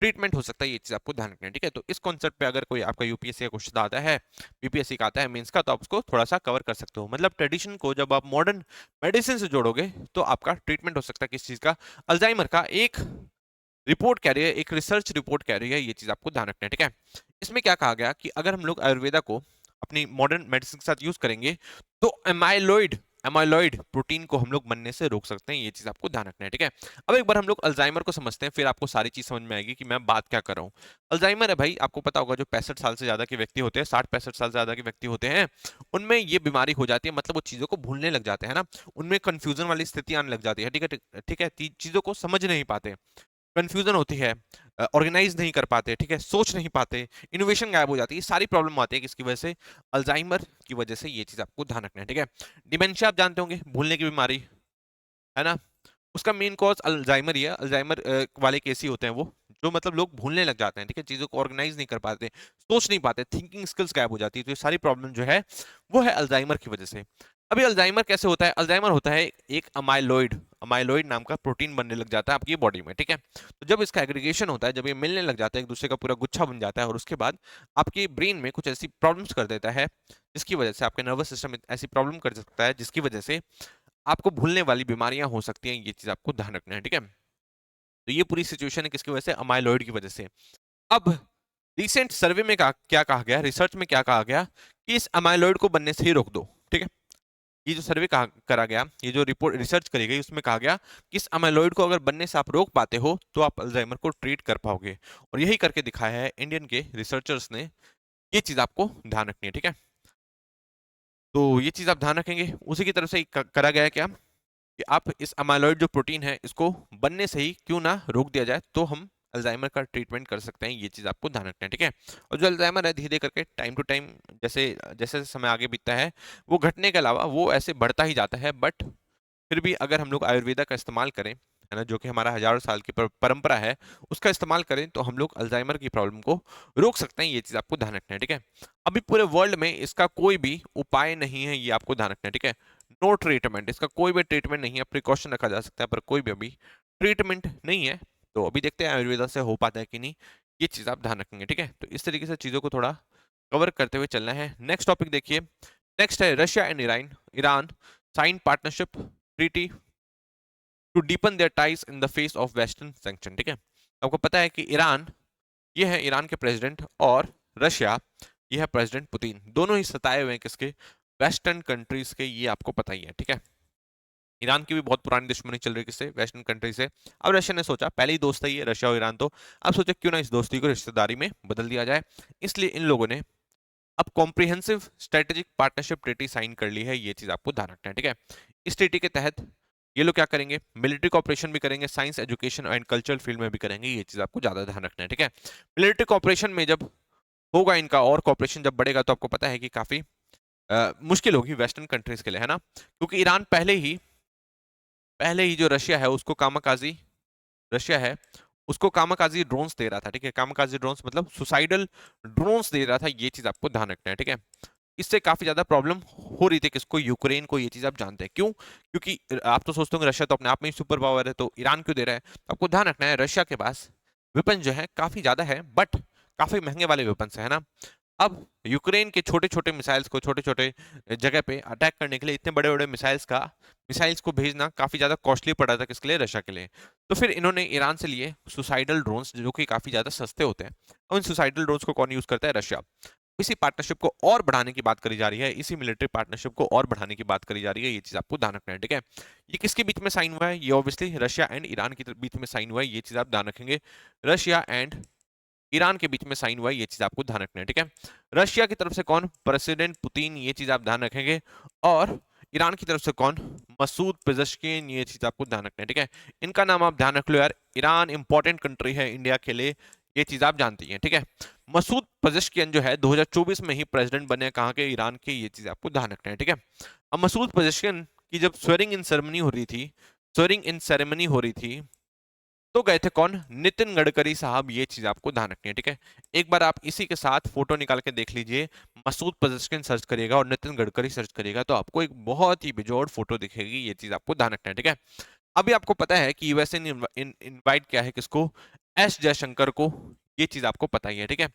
ट्रीटमेंट हो सकता है, ये चीज आपको ध्यान रखना है, ठीक है। तो इस कॉन्सेप्ट पे अगर कोई आपका यूपीएससी का क्वेश्चन आता है, बीपीएससी का आता है मेंस का, तो आप उसको थोड़ा सा कवर कर सकते हो। मतलब ट्रेडिशन को जब आप मॉडर्न मेडिसिन से जोड़ोगे तो आपका ट्रीटमेंट हो सकता है किस चीज का, अल्जाइमर का। एक रिपोर्ट कह रही है, एक रिसर्च रिपोर्ट कह रही है, ये चीज आपको ध्यान रखना है, ठीक है। इसमें क्या कहा गया कि अगर हम लोग आयुर्वेदा को अपनी मॉडर्न मेडिसिन के साथ यूज करेंगे तो एमाइलॉइड एमाइलॉइड प्रोटीन को हम लोग बनने से रोक सकते हैं, ये चीज आपको ध्यान रखना है, ठीक है। अब एक बार हम लोग अल्जाइमर को समझते हैं, फिर आपको सारी चीज समझ में आएगी कि मैं बात क्या कर रहा हूँ। अल्जाइमर है भाई, आपको पता होगा, जो 65 साल से ज्यादा के व्यक्ति होते हैं, 60-65 साल से ज्यादा के व्यक्ति होते हैं, उनमें ये बीमारी हो जाती है। मतलब वो चीजों को भूलने लग जाते हैं ना, उनमें कंफ्यूजन वाली स्थिति आने लग जाती है, ठीक है, ठीक है, चीजों को समझ नहीं पाते, कंफ्यूजन होती है, ऑर्गेनाइज नहीं कर पाते, ठीक है, सोच नहीं पाते, इनोवेशन गायब हो जाती है, सारी प्रॉब्लम आती है किसकी वजह से, अल्जाइमर की वजह से, ये चीज आपको ध्यान रखना है, ठीक है। डिमेंशिया आप जानते होंगे, भूलने की बीमारी है ना, उसका मेन कॉज अल्जाइमर ही है। अल्जाइमर वाले केस ही होते हैं वो, जो मतलब लोग भूलने लग जाते हैं, ठीक है, चीजों को ऑर्गेनाइज नहीं कर पाते, सोच नहीं पाते, थिंकिंग स्किल्स गायब हो जाती है। तो ये सारी प्रॉब्लम जो है वो है अल्जाइमर की वजह से। अभी अल्जाइमर कैसे होता है, अल्जाइमर होता है एक अमाइलॉइड, अमाइलॉइड नाम का प्रोटीन बनने लग जाता है आपकी बॉडी में, ठीक है। तो जब इसका एग्रीगेशन होता है, जब ये मिलने लग जाता है, एक दूसरे का पूरा गुच्छा बन जाता है, और उसके बाद आपके ब्रेन में कुछ ऐसी प्रॉब्लम्स कर देता है जिसकी वजह से आपके नर्वस सिस्टम में ऐसी प्रॉब्लम कर सकता है जिसकी वजह से आपको भूलने वाली बीमारियां हो सकती हैं, ये चीज आपको ध्यान रखना है, ठीक है। तो ये पूरी सिचुएशन है किसकी वजह से, अमाइलॉइड की वजह से। अब रिसेंट सर्वे में क्या कहा गया, रिसर्च में क्या कहा गया कि इस अमाइलॉइड को बनने से ही रोक दो। ठीक है, ये जो सर्वे करा गया, ये जो रिपोर्ट रिसर्च करी गई, उसमें कहा गया कि इस अमाइलॉइड को अगर बनने से आप रोक पाते हो तो आप अल्जाइमर को ट्रीट कर पाओगे। और यही करके दिखाया है इंडियन के रिसर्चर्स ने। ये चीज आपको ध्यान रखनी है। ठीक है, तो ये चीज आप ध्यान रखेंगे। उसी की तरफ से करा गया है क्या कि आप इस अमाइलॉइड जो प्रोटीन है इसको बनने से ही क्यों ना रोक दिया जाए, तो हम अल्जाइमर का ट्रीटमेंट कर सकते हैं। ये चीज आपको ध्यान रखना है। ठीक है, और जो अल्जाइमर है धीरे धीरे करके टाइम टू टाइम, जैसे जैसे समय आगे बीतता है, वो घटने के अलावा वो ऐसे बढ़ता ही जाता है। बट फिर भी अगर हम लोग आयुर्वेदा का इस्तेमाल करें, है ना, जो कि हमारा हजारों साल की परंपरा है, उसका इस्तेमाल करें तो हम लोग अल्जाइमर की प्रॉब्लम को रोक सकते हैं। ये चीज आपको ध्यान रखना है। ठीक है, अभी पूरे वर्ल्ड में इसका कोई भी उपाय नहीं है, ये आपको ध्यान रखना है। ठीक है, नो ट्रीटमेंट, इसका कोई भी ट्रीटमेंट नहीं है। प्रिकॉशन रखा जा सकता है पर कोई भी अभी ट्रीटमेंट नहीं है। तो अभी देखते हैं आयुर्वेदा से हो पाता है कि नहीं, ये चीज आप ध्यान रखेंगे। ठीक है, तो इस तरीके से चीजों को थोड़ा कवर करते हुए चलना है। नेक्स्ट टॉपिक देखिए, नेक्स्ट है Russia and Iran. Iran sign partnership treaty to deepen their ties in the face of western sanction. ठीक है, आपको पता है कि ईरान, ये है ईरान के प्रेसिडेंट, और रशिया, ये है प्रेसिडेंट पुतिन। दोनों ही सताए हुए हैं किसके, वेस्टर्न कंट्रीज के। ये आपको पता ही है। ठीक है, ईरान की भी बहुत पुरानी दुश्मनी चल रही है किससे, वेस्टर्न कंट्री से। अब रशिया ने सोचा, पहले ही दोस्त है ये रशिया और ईरान, तो अब सोचा क्यों ना इस दोस्ती को रिश्तेदारी में बदल दिया जाए। इसलिए इन लोगों ने अब comprehensive strategic partnership treaty sign कर ली है। ये चीज आपको ध्यान रखना है। ठीक है, इस ट्रीटी के तहत ये लोग क्या करेंगे, मिलिट्री कॉपरेशन भी करेंगे, science education and cultural field में भी करेंगे। ये चीज आपको ज्यादा ध्यान रखना है। ठीक है, मिलिट्री कॉपरेशन में जब होगा इनका, और कॉपरेशन जब बढ़ेगा, तो आपको पता है कि काफी मुश्किल होगी वेस्टर्न कंट्रीज के लिए, है ना, क्योंकि ईरान पहले ही जो रशिया है उसको कामाकाजी, रशिया है उसको कामाकाजी ड्रोन्स दे रहा था। ठीक है, कामाकाजी ड्रोन्स मतलब सुसाइडल ड्रोन्स दे रहा था। ये चीज आपको ध्यान रखना है। ठीक है, इससे काफी ज्यादा प्रॉब्लम हो रही थी किसको, यूक्रेन को। ये चीज आप जानते हैं क्यों, क्योंकि आप तो सोचते होंगे रशिया तो अपने आप में ही सुपर पावर है, तो ईरान क्यों दे रहा है। तो आपको ध्यान रखना है रशिया के पास वेपन जो है काफी ज्यादा है, बट काफी महंगे वाले वेपन है ना। अब यूक्रेन के छोटे छोटे मिसाइल्स को छोटे छोटे जगह पे अटैक करने के लिए इतने बड़े बड़े मिसाइल्स को भेजना काफी ज्यादा कॉस्टली पड़ा था किसके लिए, रशिया के लिए। तो फिर इन्होंने ईरान से लिए सुसाइडल ड्रोन्स, जो कि काफी ज्यादा सस्ते होते हैं। और इन सुसाइडल ड्रोन्स को कौन यूज करता है, रशिया। इसी पार्टनरशिप को और बढ़ाने की बात करी जा रही है, इसी मिलिट्री पार्टनरशिप को और बढ़ाने की बात करी जा रही है। ये चीज आपको ध्यान रखना है। ठीक है, ये किसके बीच में साइन हुआ है, ये ऑब्वियसली रशिया एंड ईरान के बीच में साइन हुआ है। ये चीज आप ध्यान रखेंगे, रशिया एंड ईरान के बीच में साइन हुआ है। ये चीज आपको ध्यान रखना है। ठीक है, रशिया की तरफ से कौन, प्रेसिडेंट पुतिन। ये चीज आप ध्यान रखेंगे। और ईरान की तरफ से कौन, मसूद पेजेश्किन। ये चीज आपको ध्यान रखना है। ठीक है, इनका नाम आप ध्यान रख लो यार, ईरान इंपॉर्टेंट कंट्री है इंडिया के लिए, ये चीज आप जानती हैं। ठीक है, मसूद पेजेश्किन जो है 2024 में ही प्रेसिडेंट बने, कहाँ के, ईरान के। ये चीज आपको ध्यान रखना है। ठीक है, अब मसूद पेजेश्किन की जब स्वेरिंग इन सेरेमनी हो रही थी, तो गए थे कौन, नितिन गडकरी साहब। ये चीज आपको ध्यान रखनी है। ठीक है, एक बार आप इसी के साथ फोटो निकाल के देख लीजिए, मसूद पेजेश्किन सर्च करिएगा और नितिन गडकरी सर्च करिएगा, तो आपको एक बहुत ही बेजोड़ फोटो दिखेगी। ये चीज आपको ध्यान रखना है। ठीक है, अभी आपको पता है कि यूएसए ने इनवाइट किया है किसको, एस जयशंकर को। ये चीज आपको पता ही है। ठीक है,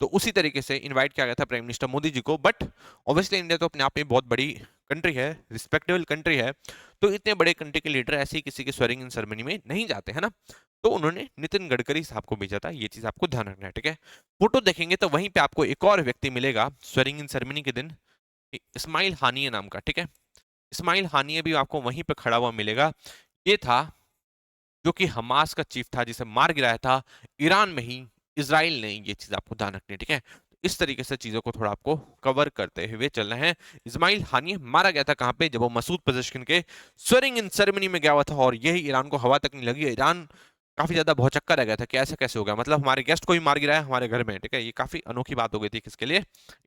तो उसी तरीके से इनवाइट किया गया था प्राइम मिनिस्टर मोदी जी को। बट ऑब्वियसली इंडिया तो अपने आप में बहुत बड़ी कंट्री है, रिस्पेक्टेबल कंट्री है, तो इतने बड़े कंट्री के लीडर ऐसे ही किसी के स्वेरिंग इन सेरेमनी में नहीं जाते, है ना। तो उन्होंने नितिन गडकरी साहब को भेजा था। ये चीज आपको ध्यान रखना है। ठीक है, फोटो देखेंगे तो वहीं पे आपको एक और व्यक्ति मिलेगा स्वेरिंग इन सेरेमनी के दिन, इस्माइल हानिया नाम का। ठीक है, इस्माइल हानिया भी आपको वहीं पे खड़ा हुआ मिलेगा। ये था जो कि हमास का चीफ था, जिसे मार गिराया था ईरान में ही इसराइल ने। ये चीज आपको ध्यान रखनी है। ठीक है, इस तरीके से चीजों को थोड़ा आपको कवर करते हुए चलना है। इस्माइल हानिया मारा गया था कहां पे, जब वो मसूद पेजेश्किन के स्वेरिंग इन सेरेमनी में गया हुआ था, और यही ईरान को हवा तक नहीं लगी। ईरान काफी ज्यादा भौचक्का रह गया था कि ऐसे कैसे हो गया, मतलब हमारे गेस्ट को ही मार गिराया हमारे घर में। ठीक है, ये काफी अनोखी बात हो गई थी किसके लिए,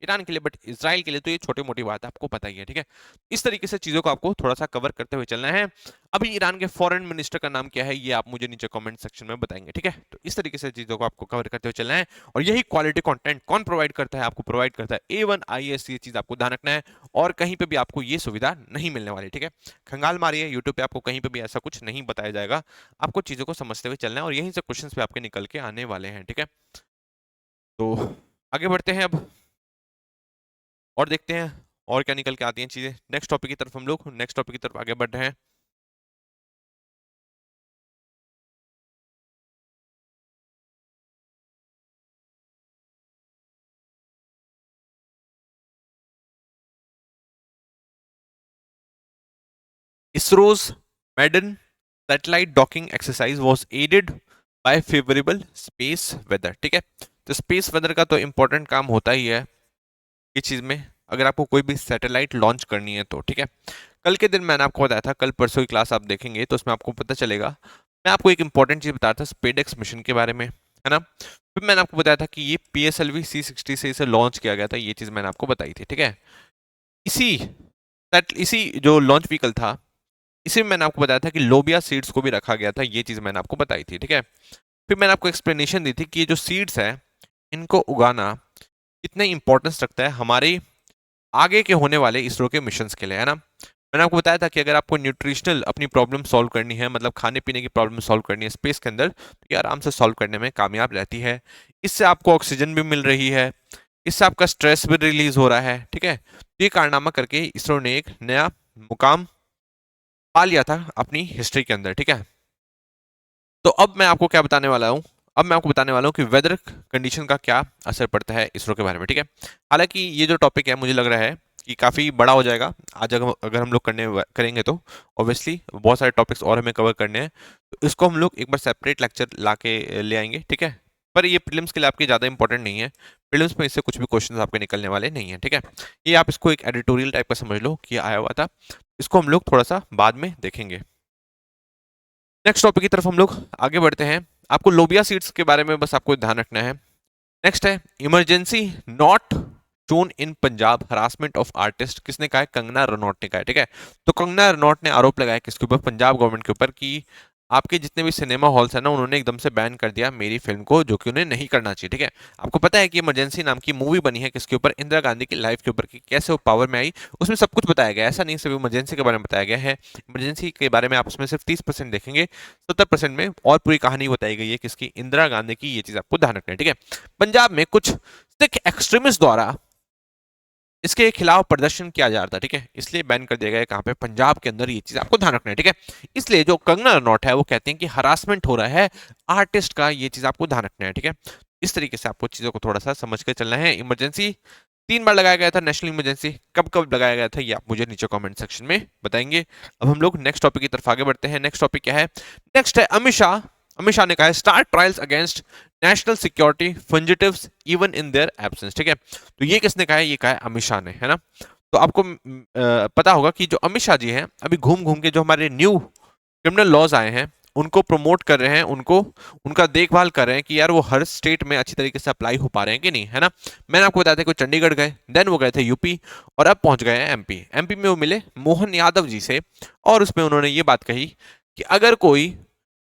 ईरान के लिए। बट इसराइल के लिए तो ये छोटी मोटी बात है, आपको पता ही है। ठीक है, इस तरीके से चीजों को आपको थोड़ा सा कवर करते हुए चलना है। अभी ईरान के फॉरेन मिनिस्टर का नाम क्या है, ये आप मुझे नीचे कमेंट सेक्शन में बताएंगे। ठीक है, तो इस तरीके से चीजों को आपको कवर करते हुए चलना है। और यही क्वालिटी कंटेंट कौन प्रोवाइड करता है, आपको प्रोवाइड करता है A1 IAS। ये चीज आपको ध्यान रखना है, और कहीं पे भी आपको ये सुविधा नहीं मिलने वाली। ठीक है, खंगाल मारिए, यूट्यूब पे आपको कहीं पे भी ऐसा कुछ नहीं बताया जाएगा। आपको चीजों को समझते हुए चलना है, और यहीं से क्वेश्चंस भी आपके निकल के आने वाले हैं। ठीक है, तो आगे बढ़ते हैं अब और देखते हैं और क्या निकल के आती हैं चीजें। नेक्स्ट टॉपिक की तरफ हम लोग नेक्स्ट टॉपिक की तरफ आगे बढ़ रहे हैं। ISRO's maiden satellite docking exercise was aided by favourable space weather. ठीक है, तो स्पेस वेदर का तो इंपॉर्टेंट काम होता ही है इस चीज में, अगर आपको कोई भी सैटेलाइट लॉन्च करनी है तो। ठीक है, कल के दिन मैंने आपको बताया था, कल परसों की क्लास आप देखेंगे तो उसमें आपको पता चलेगा। मैं आपको एक इंपॉर्टेंट चीज बता रहा था स्पेडएक्स मिशन के बारे में, है ना। फिर मैंने आपको बताया था कि ये PSLV C60 से इसे लॉन्च किया गया था, ये चीज मैंने आपको बताई थी। ठीक है, इसी इसी जो लॉन्च व्हीकल था, इसी में मैंने आपको बताया था कि लोबिया सीड्स को भी रखा गया था, ये चीज मैंने आपको बताई थी। ठीक है, फिर मैंने आपको एक्सप्लेनेशन दी थी कि ये जो सीड्स है इनको उगाना कितने इंपॉर्टेंस रखता है हमारे आगे के होने वाले इसरो के मिशंस के लिए, है ना। मैंने आपको बताया था कि अगर आपको न्यूट्रिशनल अपनी प्रॉब्लम सॉल्व करनी है, मतलब खाने पीने की प्रॉब्लम सॉल्व करनी है स्पेस के अंदर, तो ये आराम से सॉल्व करने में कामयाब रहती है। इससे आपको ऑक्सीजन भी मिल रही है, इससे आपका स्ट्रेस भी रिलीज हो रहा है। ठीक है, तो ये कारनामा करके इसरो ने एक नया मुकाम पा लिया था अपनी हिस्ट्री के अंदर। ठीक है, तो अब मैं आपको क्या बताने वाला हूँ, अब मैं आपको बताने वाला हूँ कि वेदर कंडीशन का क्या असर पड़ता है इसरो के बारे में। ठीक है, हालांकि ये जो टॉपिक है मुझे लग रहा है कि काफ़ी बड़ा हो जाएगा आज, अगर हम लोग करेंगे तो ऑब्वियसली बहुत सारे टॉपिक्स और हमें कवर करने हैं, तो इसको हम लोग एक बार सेपरेट लेक्चर ला के ले आएंगे। ठीक है, पर ये प्रीलिम्स के लिए आपके ज़्यादा इंपॉर्टेंट नहीं है, प्रीलिम्स में इससे कुछ भी क्वेश्चन आपके निकलने वाले नहीं है। ठीक है, ये आप इसको एक एडिटोरियल टाइप का समझ लो कि आया हुआ था, इसको हम लोग थोड़ा सा बाद में देखेंगे। नेक्स्ट टॉपिक की तरफ हम लोग आगे बढ़ते हैं। आपको लोबिया सीड्स के बारे में बस आपको ध्यान रखना है। नेक्स्ट है emergency not shown in Punjab harassment of artist, किसने कहा है? कंगना रनौत ने कहा है। ठीक है, तो कंगना रनौत ने आरोप लगाया किसके ऊपर? पंजाब गवर्नमेंट के ऊपर, कि आपके जितने भी सिनेमा हॉल्स है ना, उन्होंने एकदम से बैन कर दिया मेरी फिल्म को, जो कि उन्हें नहीं करना चाहिए। ठीक है, आपको पता है कि इमरजेंसी नाम की मूवी बनी है किसके ऊपर? इंदिरा गांधी की लाइफ के ऊपर, कि कैसे वो पावर में आई, उसमें सब कुछ बताया गया है। ऐसा नहीं सिर्फ इमरजेंसी के बारे में बताया गया है, इमरजेंसी के बारे में आप उसमें सिर्फ 30% देखेंगे, 70% में और पूरी कहानी बताई गई है किसकी? इंदिरा गांधी की। ये चीज आपको ध्यान रखना है। ठीक है, पंजाब में कुछ सिख एक्सट्रीमिस्ट द्वारा इसके खिलाफ प्रदर्शन किया जा रहा था। ठीक है, इसलिए बैन कर दिया गया है कहां पे? पंजाब के अंदर। ये चीज आपको ध्यान रखना है। ठीक है, इसलिए जो कंगना रनौत है वो कहते हैं कि हरासमेंट हो रहा है आर्टिस्ट का, ये चीज आपको ध्यान रखना है। ठीक है, इस तरीके से आपको चीजों को थोड़ा सा समझ के चलना है। इमरजेंसी 3 बार लगाया गया था, नेशनल इमरजेंसी कब कब लगाया गया था ये आप मुझे नीचे कमेंट सेक्शन में बताएंगे। अब हम लोग नेक्स्ट टॉपिक की तरफ आगे बढ़ते हैं। नेक्स्ट टॉपिक क्या है? नेक्स्ट है अमित शाह। अमित शाह ने कहा है start trials against national security fugitives even in their absence. ठीक है, तो ये किसने कहा है? ये कहा है अमित शाह ने, है ना। तो आपको पता होगा कि जो अमित शाह जी हैं अभी घूम घूम के जो हमारे न्यू क्रिमिनल लॉज आए हैं उनको प्रमोट कर रहे हैं, उनको उनका देखभाल कर रहे हैं कि यार वो हर स्टेट में अच्छी तरीके से अप्लाई हो पा रहे हैं कि नहीं, है ना। मैंने आपको बताया था कि चंडीगढ़ गए, देन वो गए थे यूपी, और अब पहुंच गए हैं एमपी। एमपी में वो मिले मोहन यादव जी से, और उसमें उन्होंने ये बात कही कि अगर कोई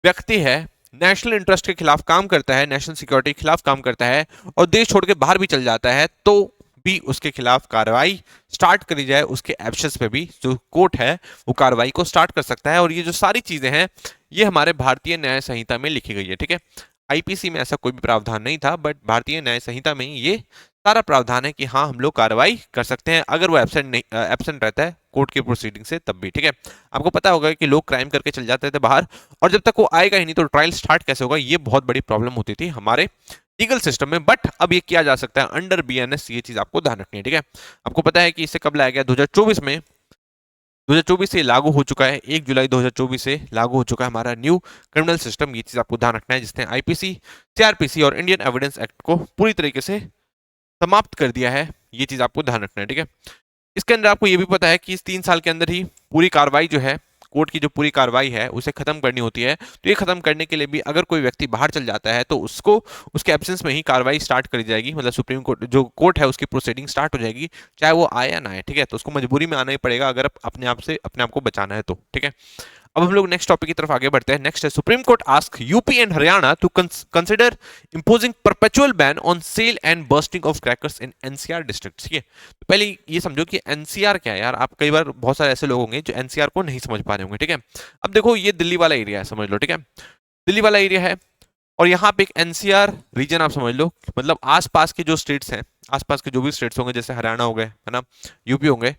व्यक्ति है नेशनल इंटरेस्ट के खिलाफ काम करता है, नेशनल सिक्योरिटी के खिलाफ काम करता है और देश छोड़ के बाहर भी चल जाता है, तो भी उसके खिलाफ कार्रवाई स्टार्ट करी जाए। उसके एब्सेंस पे भी जो कोर्ट है वो कार्रवाई को स्टार्ट कर सकता है। और ये जो सारी चीजें हैं ये हमारे भारतीय न्याय संहिता में लिखी गई है। ठीक है, आईपीसी में ऐसा कोई भी प्रावधान नहीं था, बट भारतीय न्याय संहिता में ये सारा प्रावधान है कि हाँ हम लोग कार्रवाई कर सकते हैं अगर वो एब्सेंट नहीं एब्सेंट रहता है कोर्ट की प्रोसीडिंग से, तब भी। ठीक है, आपको पता होगा कि लोग क्राइम करके चल जाते थे बाहर, और जब तक वो आएगा ही नहीं तो ट्रायल स्टार्ट कैसे होगा? ये बहुत बड़ी प्रॉब्लम होती थी हमारे लीगल सिस्टम में, बट अब ये किया जा सकता है अंडर बीएनएस। ये चीज आपको ध्यान रखनी है। ठीक है, आपको पता है कि इसे कब लाया गया? 2024 में, 2024 से लागू हो चुका है, 1 जुलाई 2024 से लागू हो चुका है हमारा न्यू क्रिमिनल सिस्टम। ये चीज आपको ध्यान रखना है, जिसने आईपीसी, सीआरपीसी और इंडियन एविडेंस एक्ट को पूरी तरीके से समाप्त कर दिया है। ये चीज आपको ध्यान रखना है। ठीक है, इसके अंदर आपको ये भी पता है कि इस 3 साल के अंदर ही पूरी कार्रवाई जो है, कोर्ट की जो पूरी कार्रवाई है उसे खत्म करनी होती है। तो ये खत्म करने के लिए भी अगर कोई व्यक्ति बाहर चल जाता है तो उसको उसके एब्सेंस में ही कार्रवाई स्टार्ट करी जाएगी, मतलब सुप्रीम कोर्ट जो कोर्ट है उसकी प्रोसीडिंग स्टार्ट हो जाएगी, चाहे वो आए या ना आए। ठीक है, तो उसको मजबूरी में आना ही पड़ेगा अगर अपने आप को बचाना है तो। ठीक है, अब हम लोग नेक्स्ट टॉपिक की तरफ आगे बढ़ते हैं। नेक्स्ट है Supreme Court ask UP and Haryana to consider imposing perpetual ban on sale and bursting of crackers in NCR districts. ठीक है, तो पहले ये समझो कि एनसीआर क्या है यार। आप कई बार बहुत सारे ऐसे लोग होंगे जो एनसीआर को नहीं समझ पा रहे होंगे। ठीक है, अब देखो ये दिल्ली वाला एरिया है, समझ लो। ठीक है, दिल्ली वाला एरिया है और यहाँ पे एक एनसीआर रीजन आप समझ लो, मतलब आसपास के जो स्टेट्स हैं, आसपास के जो भी स्टेट्स होंगे, जैसे हरियाणा हो गए, है ना, यूपी होंगे,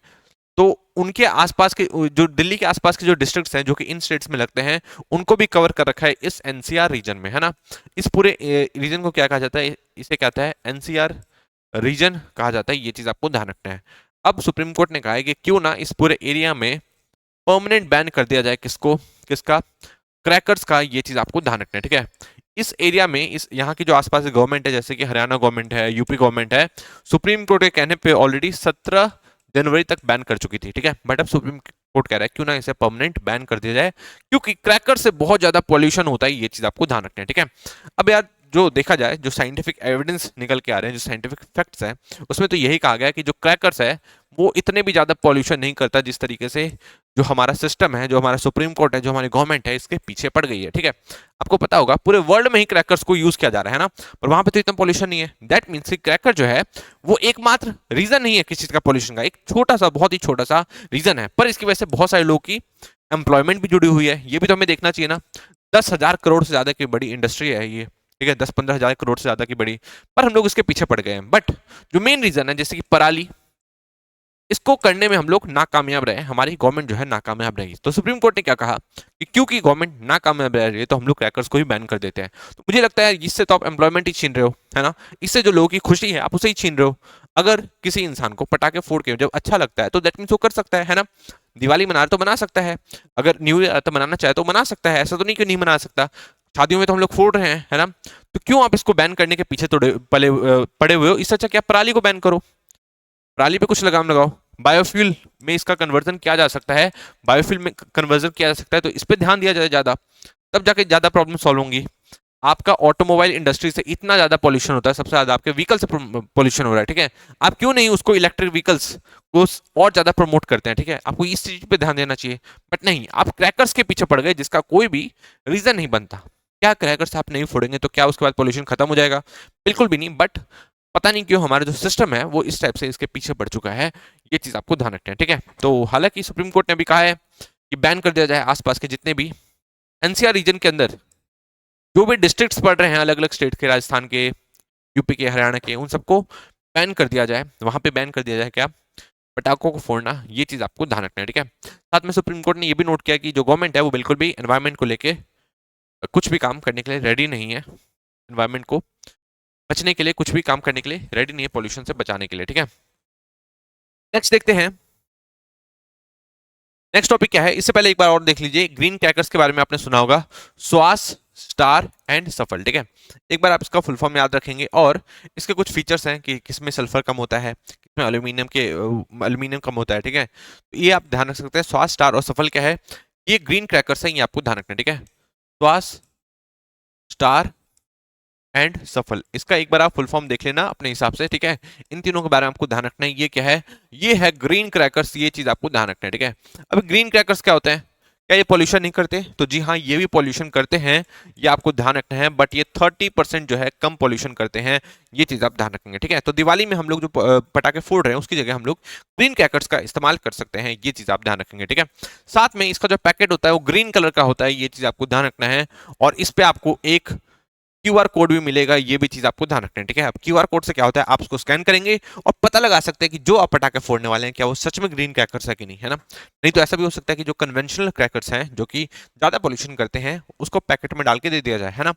तो उनके आसपास के जो दिल्ली के आसपास के जो डिस्ट्रिक्ट्स हैं जो कि इन स्टेट्स में लगते हैं, उनको भी कवर कर रखा है इस एनसीआर रीजन में, है ना। इस पूरे रीजन को क्या कहा जाता है? इसे कहता है एनसीआर रीजन कहा जाता है। ये चीज आपको ध्यान रखना है। अब सुप्रीम कोर्ट ने कहा है कि क्यों ना इस पूरे एरिया में परमानेंट बैन कर दिया जाए किसको, किसका, क्रैकर्स का। ये चीज आपको ध्यान रखना है, ठीक है। इस एरिया में, इस यहाँ की जो आसपास गवर्नमेंट है, जैसे कि हरियाणा गवर्नमेंट है, यूपी गवर्नमेंट है, सुप्रीम कोर्ट के कहने पे ऑलरेडी 17 जनवरी तक बैन कर चुकी थी, ठीक है। बट अब सुप्रीम कोर्ट कह रहा है क्यों ना इसे परमानेंट बैन कर दिया जाए, क्योंकि क्रैकर से बहुत ज्यादा पॉल्यूशन होता है। ये चीज आपको ध्यान रखना है, ठीक है। अब यार जो देखा जाए, जो साइंटिफिक एविडेंस निकल के आ रहे हैं, जो साइंटिफिक फैक्ट्स हैं, उसमें तो यही कहा गया है कि जो क्रैकर्स है वो इतने भी ज्यादा पॉल्यूशन नहीं करता जिस तरीके से जो हमारा सिस्टम है, जो हमारा सुप्रीम कोर्ट है, जो हमारी गवर्नमेंट है, इसके पीछे पड़ गई है, ठीक है। आपको पता होगा पूरे वर्ल्ड में ही क्रैकर्स को यूज किया जा रहा है ना, पर वहां पे तो इतना पॉल्यूशन नहीं है। दैट मीन्स कि क्रैकर जो है वो एकमात्र रीजन नहीं है किसी चीज का पॉल्यूशन का, एक छोटा सा, बहुत ही छोटा सा रीजन है, पर इसकी वजह से बहुत सारे लोगों की एम्प्लॉयमेंट भी जुड़ी हुई है। ये भी तो हमें देखना चाहिए ना। 10,000 करोड़ से ज्यादा की बड़ी इंडस्ट्री है ये, ठीक है, 10-15 हजार करोड़ से ज्यादा की बड़ी, पर हम लोग इसके पीछे पड़ गए हैं। बट जो मेन रीजन है, जैसे कि पराली, इसको करने में हम लोग नाकामयाब रहे, हमारी गवर्नमेंट जो है नाकामयाब रहेगी। तो सुप्रीम कोर्ट ने क्या कहा कि क्योंकि गवर्नमेंट नाकामयाब रह रही है तो हम लोग क्रैकर्स को ही बैन कर देते हैं। तो मुझे लगता है इससे तो आप एम्प्लॉयमेंट ही छीन रहे हो, है ना। इससे जो लोगों की खुशी है आप उसे ही छीन रहे हो। अगर किसी इंसान को पटाखे फोड़ के जब अच्छा लगता है तो दैट मीन्स वो कर सकता है ना। दिवाली मना तो मना सकता है, अगर न्यू ईयर तो मनाना चाहे तो मना सकता है, ऐसा तो नहीं कि नहीं मना सकता। शादियों में तो हम लोग फोड़ रहे हैं, है ना। तो क्यों आप इसको बैन करने के पीछे पड़े हुए हो? इससे अच्छा क्या पराली को बैन करो, पराली पे कुछ लगाम लगाओ। बायोफ्यूल में इसका कन्वर्जन किया जा सकता है, बायोफ्यूल में कन्वर्जन किया जा सकता है, तो इस पे ध्यान दिया जाए ज्यादा, तब जाके ज्यादा प्रॉब्लम सॉल्व होंगी। आपका ऑटोमोबाइल इंडस्ट्री से इतना ज्यादा पॉल्यूशन होता है, सबसे ज्यादा आपके व्हीकल से पॉल्यूशन हो रहा है, ठीक है। आप क्यों नहीं उसको इलेक्ट्रिक व्हीकल्स को और ज्यादा प्रमोट करते हैं, ठीक है। आपको इस चीज पे ध्यान देना चाहिए। बट नहीं, आप क्रैकर्स के पीछे पड़ गए जिसका कोई भी रीजन नहीं बनता। क्या क्रैकर्स आप नहीं फोड़ेंगे तो क्या उसके बाद पॉल्यूशन खत्म हो जाएगा? बिल्कुल भी नहीं। बट पता नहीं क्यों हमारा जो सिस्टम है वो इस टाइप से इसके पीछे पड़ चुका है। ये चीज आपको ध्यान रखना है, ठीक है। तो हालांकि सुप्रीम कोर्ट ने भी कहा है कि बैन कर दिया जाए आसपास के जितने भी एनसीआर रीजन के अंदर जो भी डिस्ट्रिक्ट्स पड़ रहे हैं, अलग अलग स्टेट के, राजस्थान के, यूपी के, हरियाणा के, उन सबको बैन कर दिया जाए। वहां पे बैन कर दिया जाए क्या, पटाखों को फोड़ना। ये चीज आपको ध्यान रखना है, ठीक है। साथ में सुप्रीम कोर्ट ने ये भी नोट किया कि जो गवर्नमेंट है वो बिल्कुल भी एनवायरमेंट को लेके कुछ भी काम करने के लिए रेडी नहीं है, एनवायरमेंट को बचने के लिए कुछ भी काम करने के लिए रेडी नहीं है, पॉल्यूशन से बचाने के लिए, ठीक है। नेक्स्ट देखते हैं, नेक्स्ट टॉपिक क्या है। इससे पहले एक बार और देख लीजिए, ग्रीन क्रैकर्स के बारे में आपने सुना होगा, श्वास, स्टार एंड सफल, ठीक है। एक बार आप इसका फुल फॉर्म याद रखेंगे और इसके कुछ फीचर्स हैं कि किसमें सल्फर कम होता है, किसमें एल्यूमिनियम कम होता है, ठीक है। तो ये आप ध्यान रख सकते हैं। श्वास, स्टार और सफल क्या है, ये ग्रीन क्रैकर्स है, ये आपको ध्यान रखना है, ठीक है। श्वास, स्टार एंड सफल, इसका एक बार आप फुल फॉर्म देख लेना अपने हिसाब से, ठीक है। इन तीनों के बारे में आपको ध्यान रखना है। ये क्या है, ये है ग्रीन क्रैकर्स, ये चीज आपको ध्यान रखना है, ठीक है। अब ग्रीन क्रैकर्स क्या होते हैं, क्या ये पॉल्यूशन नहीं करते? तो जी हाँ, ये भी पॉल्यूशन करते हैं, ये आपको ध्यान रखना है। बट ये 30% जो है कम पॉल्यूशन करते हैं, ये चीज आप ध्यान रखेंगे, ठीक है। तो दिवाली में हम लोग जो पटाखे फोड़ रहे हैं उसकी जगह हम लोग ग्रीन क्रैकर्स का इस्तेमाल कर सकते हैं, ये चीज आप ध्यान रखेंगे, ठीक है। साथ में इसका जो पैकेट होता है वो ग्रीन कलर का होता है, ये चीज आपको ध्यान रखना है। और इस पे आपको एक क्यूआर कोड भी मिलेगा, ये भी चीज आपको ध्यान रखना है, ठीक है। अब क्यूआर कोड से क्या होता है, आप उसको स्कैन करेंगे और पता लगा सकते हैं कि जो आप पटाखे फोड़ने वाले हैं क्या वो सच में ग्रीन क्रैकर्स है कि नहीं, है ना। नहीं तो ऐसा भी हो सकता है कि जो कन्वेंशनल क्रैकर्स हैं जो कि ज्यादा पोल्यूशन करते हैं उसको पैकेट में डाल के दे दिया जाए, है ना।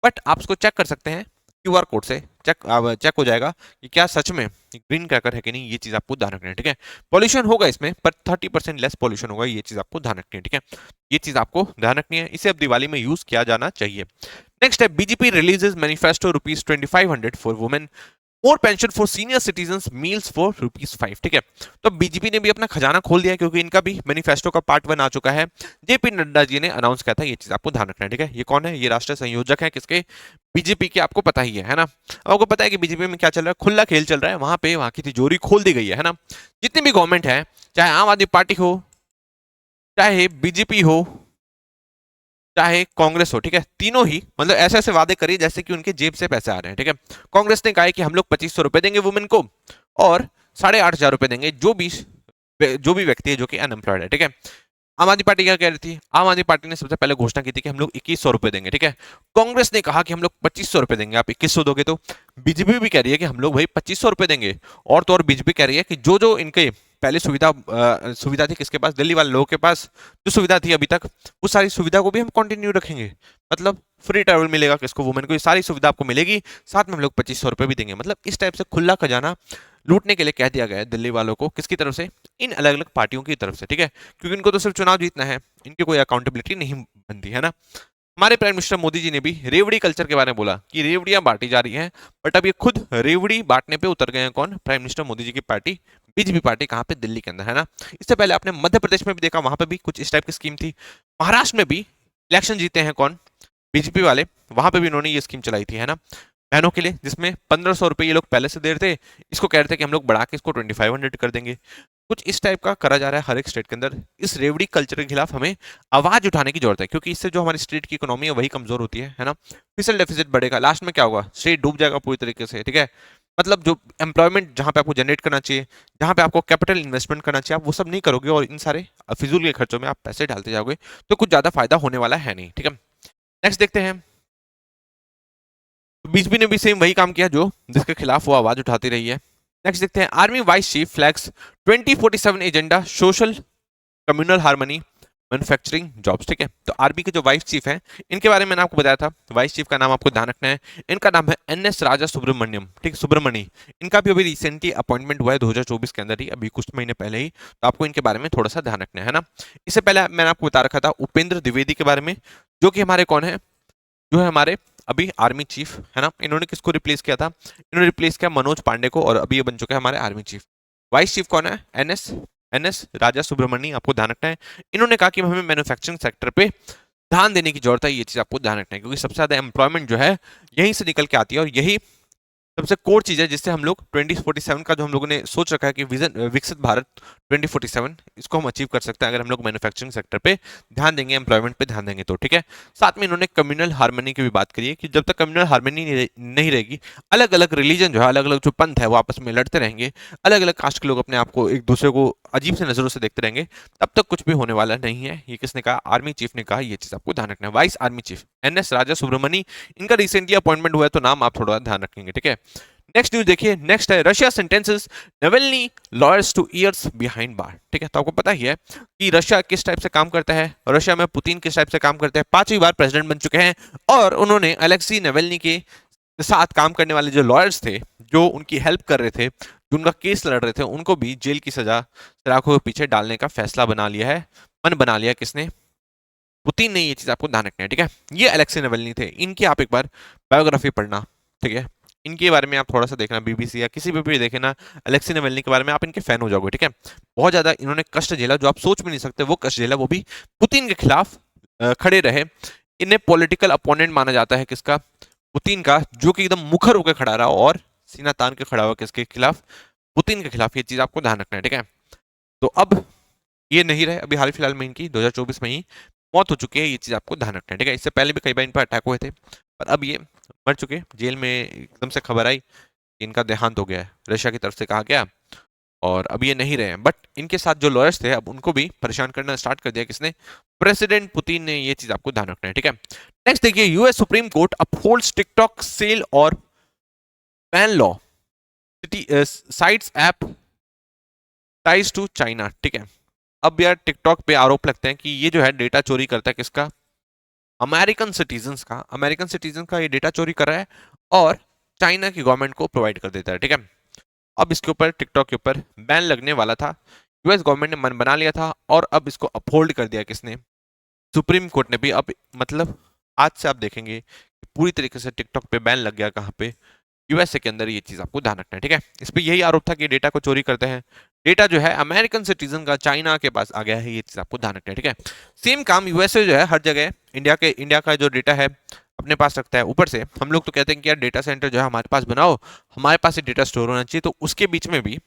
बट आप उसको चेक कर सकते हैं क्यूआर कोड से, चेक हो जाएगा कि क्या सच में ग्रीन क्रैकर है कि नहीं, ये चीज आपको ध्यान रखना है, ठीक है। पॉल्यूशन होगा इसमें पर 30% लेस पॉल्यूशन होगा, ये चीज आपको ध्यान रखनी है, ठीक है। ये चीज आपको ध्यान रखनी है, इसे अब दिवाली में यूज किया जाना चाहिए। नेक्स्ट है, BJP releases manifesto ₹2500 for women, more pension for senior citizens, meals for ₹5, ठीक है। तो बीजेपी ने भी अपना खजाना खोल दिया क्योंकि इनका भी मैनिफेस्टो का पार्ट 1 आ चुका है। जेपी नड्डा जी ने अनाउंस किया था, ये चीज आपको ध्यान रखना है, ठीक है। ये कौन है, ये राष्ट्रीय संयोजक है किसके, बीजेपी के, आपको पता ही है ना। आपको पता है कि बीजेपी में क्या चल रहा है, खुला खेल चल रहा है, वहां पे वहां की तिजोरी खोल दी गई है ना। जितनी भी गवर्नमेंट है, चाहे आम आदमी पार्टी हो, चाहे बीजेपी हो, चाहे कांग्रेस हो, ठीक है, तीनों ही मतलब ऐसे ऐसे वादे करिए जैसे कि उनके जेब से पैसे आ रहे हैं, ठीक है। कांग्रेस ने कहा है कि हम लोग 2500 रुपए देंगे वुमेन को और 8,500 रुपए देंगे जो भी व्यक्ति है जो कि अनएम्प्लॉयड है, ठीक है। आम आदमी पार्टी क्या कह रही थी, आम आदमी पार्टी ने सबसे पहले घोषणा की थी कि हम लोग 2100 रुपए देंगे, ठीक है। कांग्रेस ने कहा कि हम लोग 2500 रुपए देंगे, आप 2100 दोगे तो। बीजेपी भी कह रही है कि हम लोग भाई 2500 रुपए देंगे। और तो और बीजेपी कह रही है कि जो जो इनके पहले सुविधा थी किसके पास, दिल्ली वाले लोगों के पास जो सुविधा थी अभी तक, उस सारी सुविधा को भी हम कंटिन्यू रखेंगे। मतलब फ्री ट्रैवल मिलेगा किसको, वुमेन को, ये सारी सुविधा आपको मिलेगी, साथ में हम लोग 2500 रुपए भी देंगे। मतलब इस टाइप से खुला खजाना लूटने के लिए कह दिया गया है दिल्ली वालों को, किसकी तरफ से, इन अलग अलग पार्टियों की तरफ से, ठीक है, क्योंकि इनको तो सिर्फ चुनाव जीतना है, इनकी कोई अकाउंटेबिलिटी नहीं बनती है ना। हमारे प्राइम मिनिस्टर मोदी जी ने भी रेवड़ी कल्चर के बारे में बोला कि रेवड़ियां बांटी जा रही हैं, बट अब ये खुद रेवड़ी बांटने पे उतर गए हैं। कौन? प्राइम मिनिस्टर मोदी जी की पार्टी बीजेपी पार्टी, कहां पे? दिल्ली के अंदर, है ना। इससे पहले आपने मध्य प्रदेश में भी देखा, वहां पे भी कुछ इस टाइप की स्कीम थी। महाराष्ट्र में भी इलेक्शन जीते हैं कौन? बीजेपी वाले, वहां पे भी इन्होंने ये स्कीम चलाई थी, है ना, बहनों के लिए, जिसमें 1500 रुपए ये लोग पहले से दे रहे थे, इसको कह रहे थे कि हम लोग बढ़ा के इसको 2500 कर देंगे। कुछ इस टाइप का करा जा रहा है हर एक स्टेट के अंदर। इस रेवड़ी कल्चर के खिलाफ हमें आवाज उठाने की जरूरत है, क्योंकि इससे जो हमारी स्टेट की इकोनॉमी है वही कमजोर होती है ना। फिसल डेफिसिट बढ़ेगा, लास्ट में क्या होगा? स्टेट डूब जाएगा पूरी तरीके से, ठीक है। मतलब जो एम्प्लॉयमेंट जहां पे आपको जनरेट करना चाहिए, जहां पे आपको कैपिटल इन्वेस्टमेंट करना चाहिए, आप वो सब नहीं करोगे और इन सारे फिजूल के खर्चों में आप पैसे डालते जाओगे, तो कुछ ज्यादा फायदा होने वाला है नहीं, ठीक है। नेक्स्ट देखते हैं, बीजेपी ने भी सेम वही काम किया जो जिसके खिलाफ वो आवाज उठाती रही है। नेक्स्ट देखते हैं, army vice chief flags 2047 agenda, social communal harmony, manufacturing jobs, ठीक है। तो आर्मी के जो वाइस चीफ हैं, इनके बारे में मैंने आपको बताया था। वाइस चीफ का नाम आपको ध्यान रखना है, इनका नाम है एनएस राजा सुब्रमण्यम, ठीक, सुब्रमणी। इनका भी अभी रिसेंटली अपॉइंटमेंट हुआ है 2024 के अंदर ही, अभी कुछ महीने पहले ही, तो आपको इनके बारे में थोड़ा सा ध्यान रखना है ना। इससे पहले मैंने आपको बता रखा था उपेंद्र द्विवेदी के बारे में, जो कि हमारे कौन है, जो है हमारे अभी आर्मी चीफ, है ना। इन्होंने किसको रिप्लेस किया था? इन्होंने रिप्लेस किया मनोज पांडे को, और अभी ये बन चुके हैं हमारे आर्मी चीफ। वाइस चीफ कौन है? एनएस एनएस राजा सुब्रमण्यम, आपको ध्यान रखना है। इन्होंने कहा कि हमें मैन्युफैक्चरिंग सेक्टर पे ध्यान देने की जरूरत है, ये चीज आपको ध्यान रखना है, क्योंकि सबसे ज्यादा एम्प्लॉयमेंट जो है यहीं से निकल के आती है, और यही सबसे कोर चीज है जिससे हम लोग 2047 का जो हम लोगों ने सोच रखा है कि विजन विकसित भारत 2047, इसको हम अचीव कर सकते हैं अगर हम लोग मैन्युफैक्चरिंग सेक्टर पे ध्यान देंगे, एम्प्लॉयमेंट पे ध्यान देंगे, तो ठीक है। साथ में इन्होंने कम्युनल हार्मनी की भी बात करी है कि जब तक कम्युनल हार्मनी नहीं रहेगी, अलग अलग रिलीजन जो है, अलग अलग जो पंथ है वो आपस में लड़ते रहेंगे, अलग अलग कास्ट के लोग अपने आप को एक दूसरे को अजीब से नजरों से देखते रहेंगे, तब तक कुछ भी होने वाला नहीं है। ये किसने कहा? आर्मी चीफ ने कहा। ये चीज आपको ध्यान रखना है, वाइस आर्मी चीफ एनएस राजा सुब्रमण्यम, इनका रिसेंटली अपॉइंटमेंट हुआ है, तो नाम आप थोड़ा ध्यान रखेंगे, ठीक है। नेक्स्ट न्यूज देखिए, नेक्स्ट है Russia sentences Navalny lawyers two years behind bar, ठीक है। तो आपको पता ही है कि रशिया किस टाइप से काम करता है, रशिया में पुतिन किस टाइप से काम करते हैं, 5वीं बार प्रेसिडेंट बन चुके हैं, और उन्होंने अलेक्सी नावल्नी के साथ काम करने वाले जो लॉयर्स थे, जो उनकी हेल्प कर रहे थे, जो उनका केस लड़ रहे थे, उनको भी जेल की सजा सलाखों के पीछे डालने का फैसला बना लिया है, मन बना लिया किसने? पुतिन ने। ये चीज आपको ध्यान रखना है, ठीक है। ये अलेक्सी नावल्नी थे, इनकी आप एक बार बायोग्राफी पढ़ना, ठीक है। इनके बारे में आप थोड़ा सा देखना, बीबीसी या किसी भी देखे ना, अलेक्सी नावल्नी के बारे में, आप इनके फैन हो जाओगे, ठीक है। बहुत ज्यादा इन्होंने कष्ट झेला, जो आप सोच भी नहीं सकते वो कष्ट झेला, वो भी पुतिन के खिलाफ खड़े रहे। इन्हें पॉलिटिकल अपोनेंट माना जाता है किसका? पुतिन का, जो कि एकदम मुखर होकर खड़ा रहा और सीना तान के खड़ा हुआ किसके खिलाफ? पुतिन के खिलाफ। ये चीज आपको ध्यान रखना है, ठीक है। तो अब ये नहीं रहे, अभी हाल फिलहाल में इनकी 2024 में ही मौत हो चुकी है, ये चीज आपको ध्यान रखना है, ठीक है। इससे पहले भी कई बार इन पर अटैक हुए थे, पर अब ये मर चुके। जेल में एकदम से खबर आई कि इनका देहांत हो गया है, रशिया की तरफ से कहा गया, और अब ये नहीं रहे हैं। बट इनके साथ जो लॉयर्स थे, अब उनको भी परेशान करना स्टार्ट कर दिया किसने? प्रेसिडेंट पुतिन ने। ये चीज आपको ध्यान रखना है, ठीक है। नेक्स्ट देखिए, US supreme court upholds TikTok sale और ban law, cites app ties to China, ठीक है। अब यार टिकटॉक पे आरोप लगते हैं कि ये जो है डेटा चोरी करता है किसका? अमेरिकन सिटीजन्स का। अमेरिकन सिटीजन का ये डेटा चोरी कर रहा है और चाइना की गवर्नमेंट को प्रोवाइड कर देता है, ठीक है। अब इसके ऊपर, टिकटॉक के ऊपर बैन लगने वाला था, यूएस गवर्नमेंट ने मन बना लिया था, और अब इसको अपहोल्ड कर दिया किसने? सुप्रीम कोर्ट ने भी। अब मतलब आज से आप देखेंगे कि पूरी तरीके से टिकटॉक पे बैन लग गया, कहाँ पे? यूएसए के अंदर। ये चीज आपको ध्यान रखना है, ठीक है। इस पे यही आरोप था कि डेटा को चोरी करते हैं, डेटा जो है अमेरिकन सिटीजन का चाइना के पास आ गया है, ये चीज आपको ध्यान रखना है, ठीक है। सेम काम यूएसए जो है हर जगह इंडिया का जो डेटा है अपने पास रखता है। ऊपर से हम लोग तो कहते हैं कि यार डेटा सेंटर जो है हमारे पास बनाओ, हमारे पास ही डेटा स्टोर होना चाहिए, तो उसके बीच में भी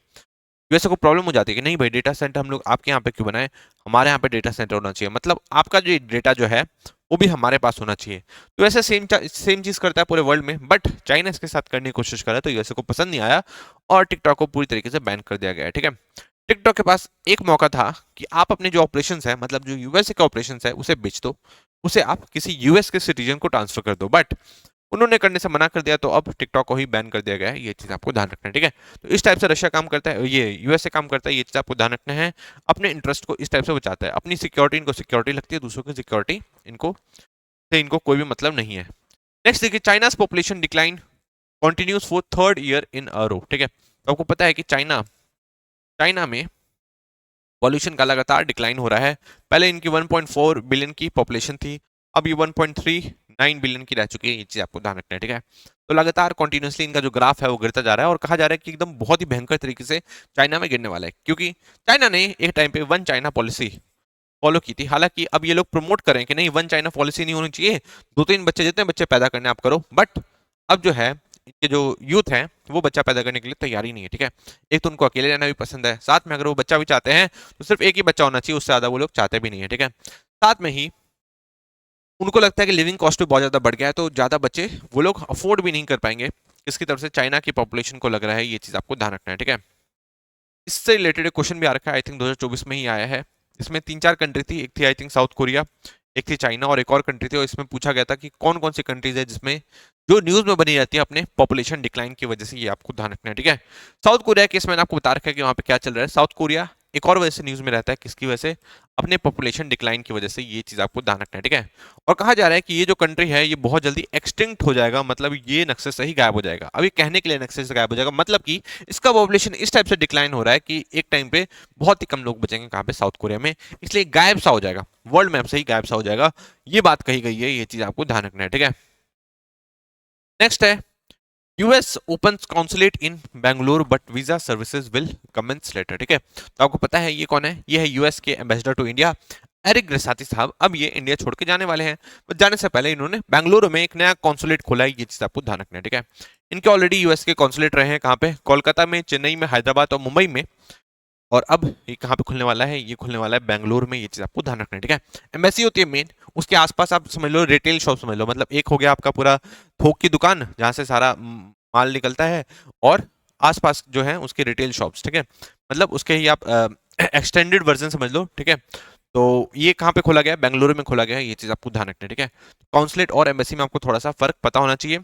यूएसए को प्रॉब्लम हो जाती है कि नहीं भाई, डेटा सेंटर हम लोग आपके यहाँ पे क्यों बनाए, हमारे यहाँ पे डेटा सेंटर होना चाहिए, मतलब आपका जो डेटा जो है वो भी हमारे पास होना चाहिए। तो ऐसे सेम चीज करता है पूरे वर्ल्ड में, बट चाइना इसके साथ करने की कोशिश कर रहा है, तो यूएसए को पसंद नहीं आया और टिकटॉक को पूरी तरीके से बैन कर दिया गया है, ठीक है। टिकटॉक के पास एक मौका था कि आप अपने जो ऑपरेशंस है, मतलब जो यूएसए के ऑपरेशंस है, उसे बेच दो, उसे आप किसी यूएस के सिटीजन को ट्रांसफर कर दो, बट उन्होंने करने से मना कर दिया, तो अब टिकटॉक को ही बैन कर दिया गया है। ये चीज आपको ध्यान रखना है, ठीक है। तो इस टाइप से रशिया काम करता है, ये यूएसए काम करता है, ये चीज आपको ध्यान रखना है। अपने इंटरेस्ट को इस टाइप से बचाता है, अपनी सिक्योरिटी इनको सिक्योरिटी लगती है, दूसरों की सिक्योरिटी इनको कोई भी मतलब नहीं है। नेक्स्ट देखिए, China's population decline continues for 3rd year in a row, ठीक है। तो आपको पता है कि चाइना चाइना में पॉल्यूशन का लगातार डिक्लाइन हो रहा है। पहले इनकी 1.4 बिलियन की पॉपुलेशन थी, अब ये 1.39 बिलियन की रह चुकी है। ये चीज आपको ध्यान रखना है, ठीक है। तो लगातार कंटिन्यूसली इनका जो ग्राफ है वो गिरता जा रहा है और कहा जा रहा है कि एकदम बहुत ही भयंकर तरीके से चाइना में गिरने वाला है, क्योंकि चाइना ने एक टाइम पे वन चाइना पॉलिसी फॉलो की थी। हालांकि अब ये लोग प्रमोट करें कि नहीं, वन चाइना पॉलिसी नहीं होनी चाहिए, दो तीन बच्चे जितने बच्चे पैदा करने आप करो, बट अब जो है इनके जो यूथ है वो बच्चा पैदा करने के लिए तैयार ही नहीं है, ठीक है। एक तो उनको अकेले रहना भी पसंद है, साथ में अगर वो बच्चा भी चाहते हैं तो सिर्फ एक ही बच्चा होना चाहिए, उससे ज्यादा वो लोग चाहते भी नहीं है, ठीक है। साथ में ही उनको लगता है कि लिविंग कॉस्ट भी बहुत ज्यादा बढ़ गया है, तो ज्यादा बच्चे वो लोग अफोर्ड भी नहीं कर पाएंगे। किसकी तरफ से? चाइना की पॉपुलेशन को लग रहा है। ये चीज आपको ध्यान रखना है, ठीक है। इससे रिलेटेड एक क्वेश्चन भी आ रखा है, आई थिंक 2024 में ही आया है। इसमें तीन चार कंट्री थी, एक थी आई थिंक साउथ कोरिया, एक थी चाइना और एक और कंट्री थी, और इसमें पूछा गया था कि कौन कौन सी कंट्रीज है जिसमें जो न्यूज में बनी रहती है अपने पॉपुलेशन डिक्लाइन की वजह से। ये आपको ध्यान रखना है, ठीक है। साउथ कोरिया केस मैंने आपको बता रखा है कि वहां पे क्या चल रहा है। साउथ कोरिया एक और वजह से न्यूज में रहता है, किसकी वजह से? अपने पॉपुलेशन डिक्लाइन की वजह से। ये चीज आपको ध्यान रखना है, ठीक है। और कहा जा रहा है कि ये जो कंट्री है ये बहुत जल्दी एक्सटिंक्ट हो जाएगा, मतलब ये नक्शे से ही गायब हो जाएगा। अभी कहने के लिए नक्शे से गायब हो जाएगा, मतलब कि इसका पॉपुलेशन इस टाइप से डिक्लाइन हो रहा है कि एक टाइम पे बहुत ही कम लोग बचेंगे। कहाँ पे? साउथ कोरिया में। इसलिए गायब सा हो जाएगा, वर्ल्ड मैप से ही गायब सा हो जाएगा। ये बात कही गई है, ये चीज आपको ध्यान रखना है, ठीक है। नेक्स्ट है, US opens consulate in Bengaluru but visa services will commence later, ठीक है। तो आपको पता है ये कौन है? ये है यूएस के एम्बेसडर टू इंडिया एरिक ग्रसाती साहब। अब ये इंडिया छोड़ के जाने वाले हैं, पर जाने से पहले इन्होंने बेंगलुरु में एक नया कॉन्सुलेट खोला है। ये चीज आपको ध्यान रखना है, ठीक है। इनके ऑलरेडी यूएस के कॉन्सुलेट रहे हैं, कहाँ पे? कोलकाता में, चेन्नई में, हैदराबाद और मुंबई में। और अब ये कहाँ पे खुलने वाला है? ये खुलने वाला है बेंगलुरु में। ये चीज आपको ध्यान रखना है, ठीक है। एम्बेसी होती है मेन, उसके आसपास आप समझ लो रिटेल शॉप समझ लो, मतलब एक हो गया आपका पूरा थोक की दुकान जहां से सारा माल निकलता है, और आसपास जो है उसके रिटेल शॉप्स, ठीक है। मतलब उसके ही आप एक्सटेंडेड वर्जन समझ लो, ठीक है। तो ये कहाँ पे खोला गया है? बेंगलुरु में खोला गया है। ये चीज आपको ध्यान रखना है, ठीक है। कॉन्सुलेट और एम्बेसी में आपको थोड़ा सा फर्क पता होना चाहिए।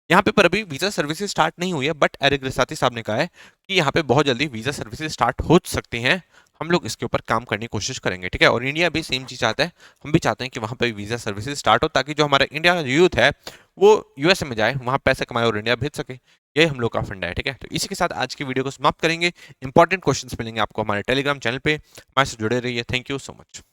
यहाँ पे पर अभी वीजा सर्विसेज स्टार्ट नहीं हुई है, बट एरिक ग्रसाती साहब ने कहा है कि यहाँ पे बहुत जल्दी वीजा सर्विसेज स्टार्ट हो सकती हैं। हम लोग इसके ऊपर काम करने की कोशिश करेंगे, ठीक है। और इंडिया भी सेम चीज चाहता है, हम भी चाहते हैं कि वहाँ पे वीजा सर्विसेज स्टार्ट हो, ताकि जो हमारा इंडिया का यूथ है वो यूएसए में जाए, वहाँ पैसे कमाए और इंडिया भेज सके। ये हम लोग का फंडा है, ठीक है। तो इसी के साथ आज की वीडियो को समाप्त करेंगे। इंपॉर्टेंट क्वेश्चंस मिलेंगे आपको हमारे टेलीग्राम चैनल पे, हमारे से जुड़े रहिए। Thank you so much.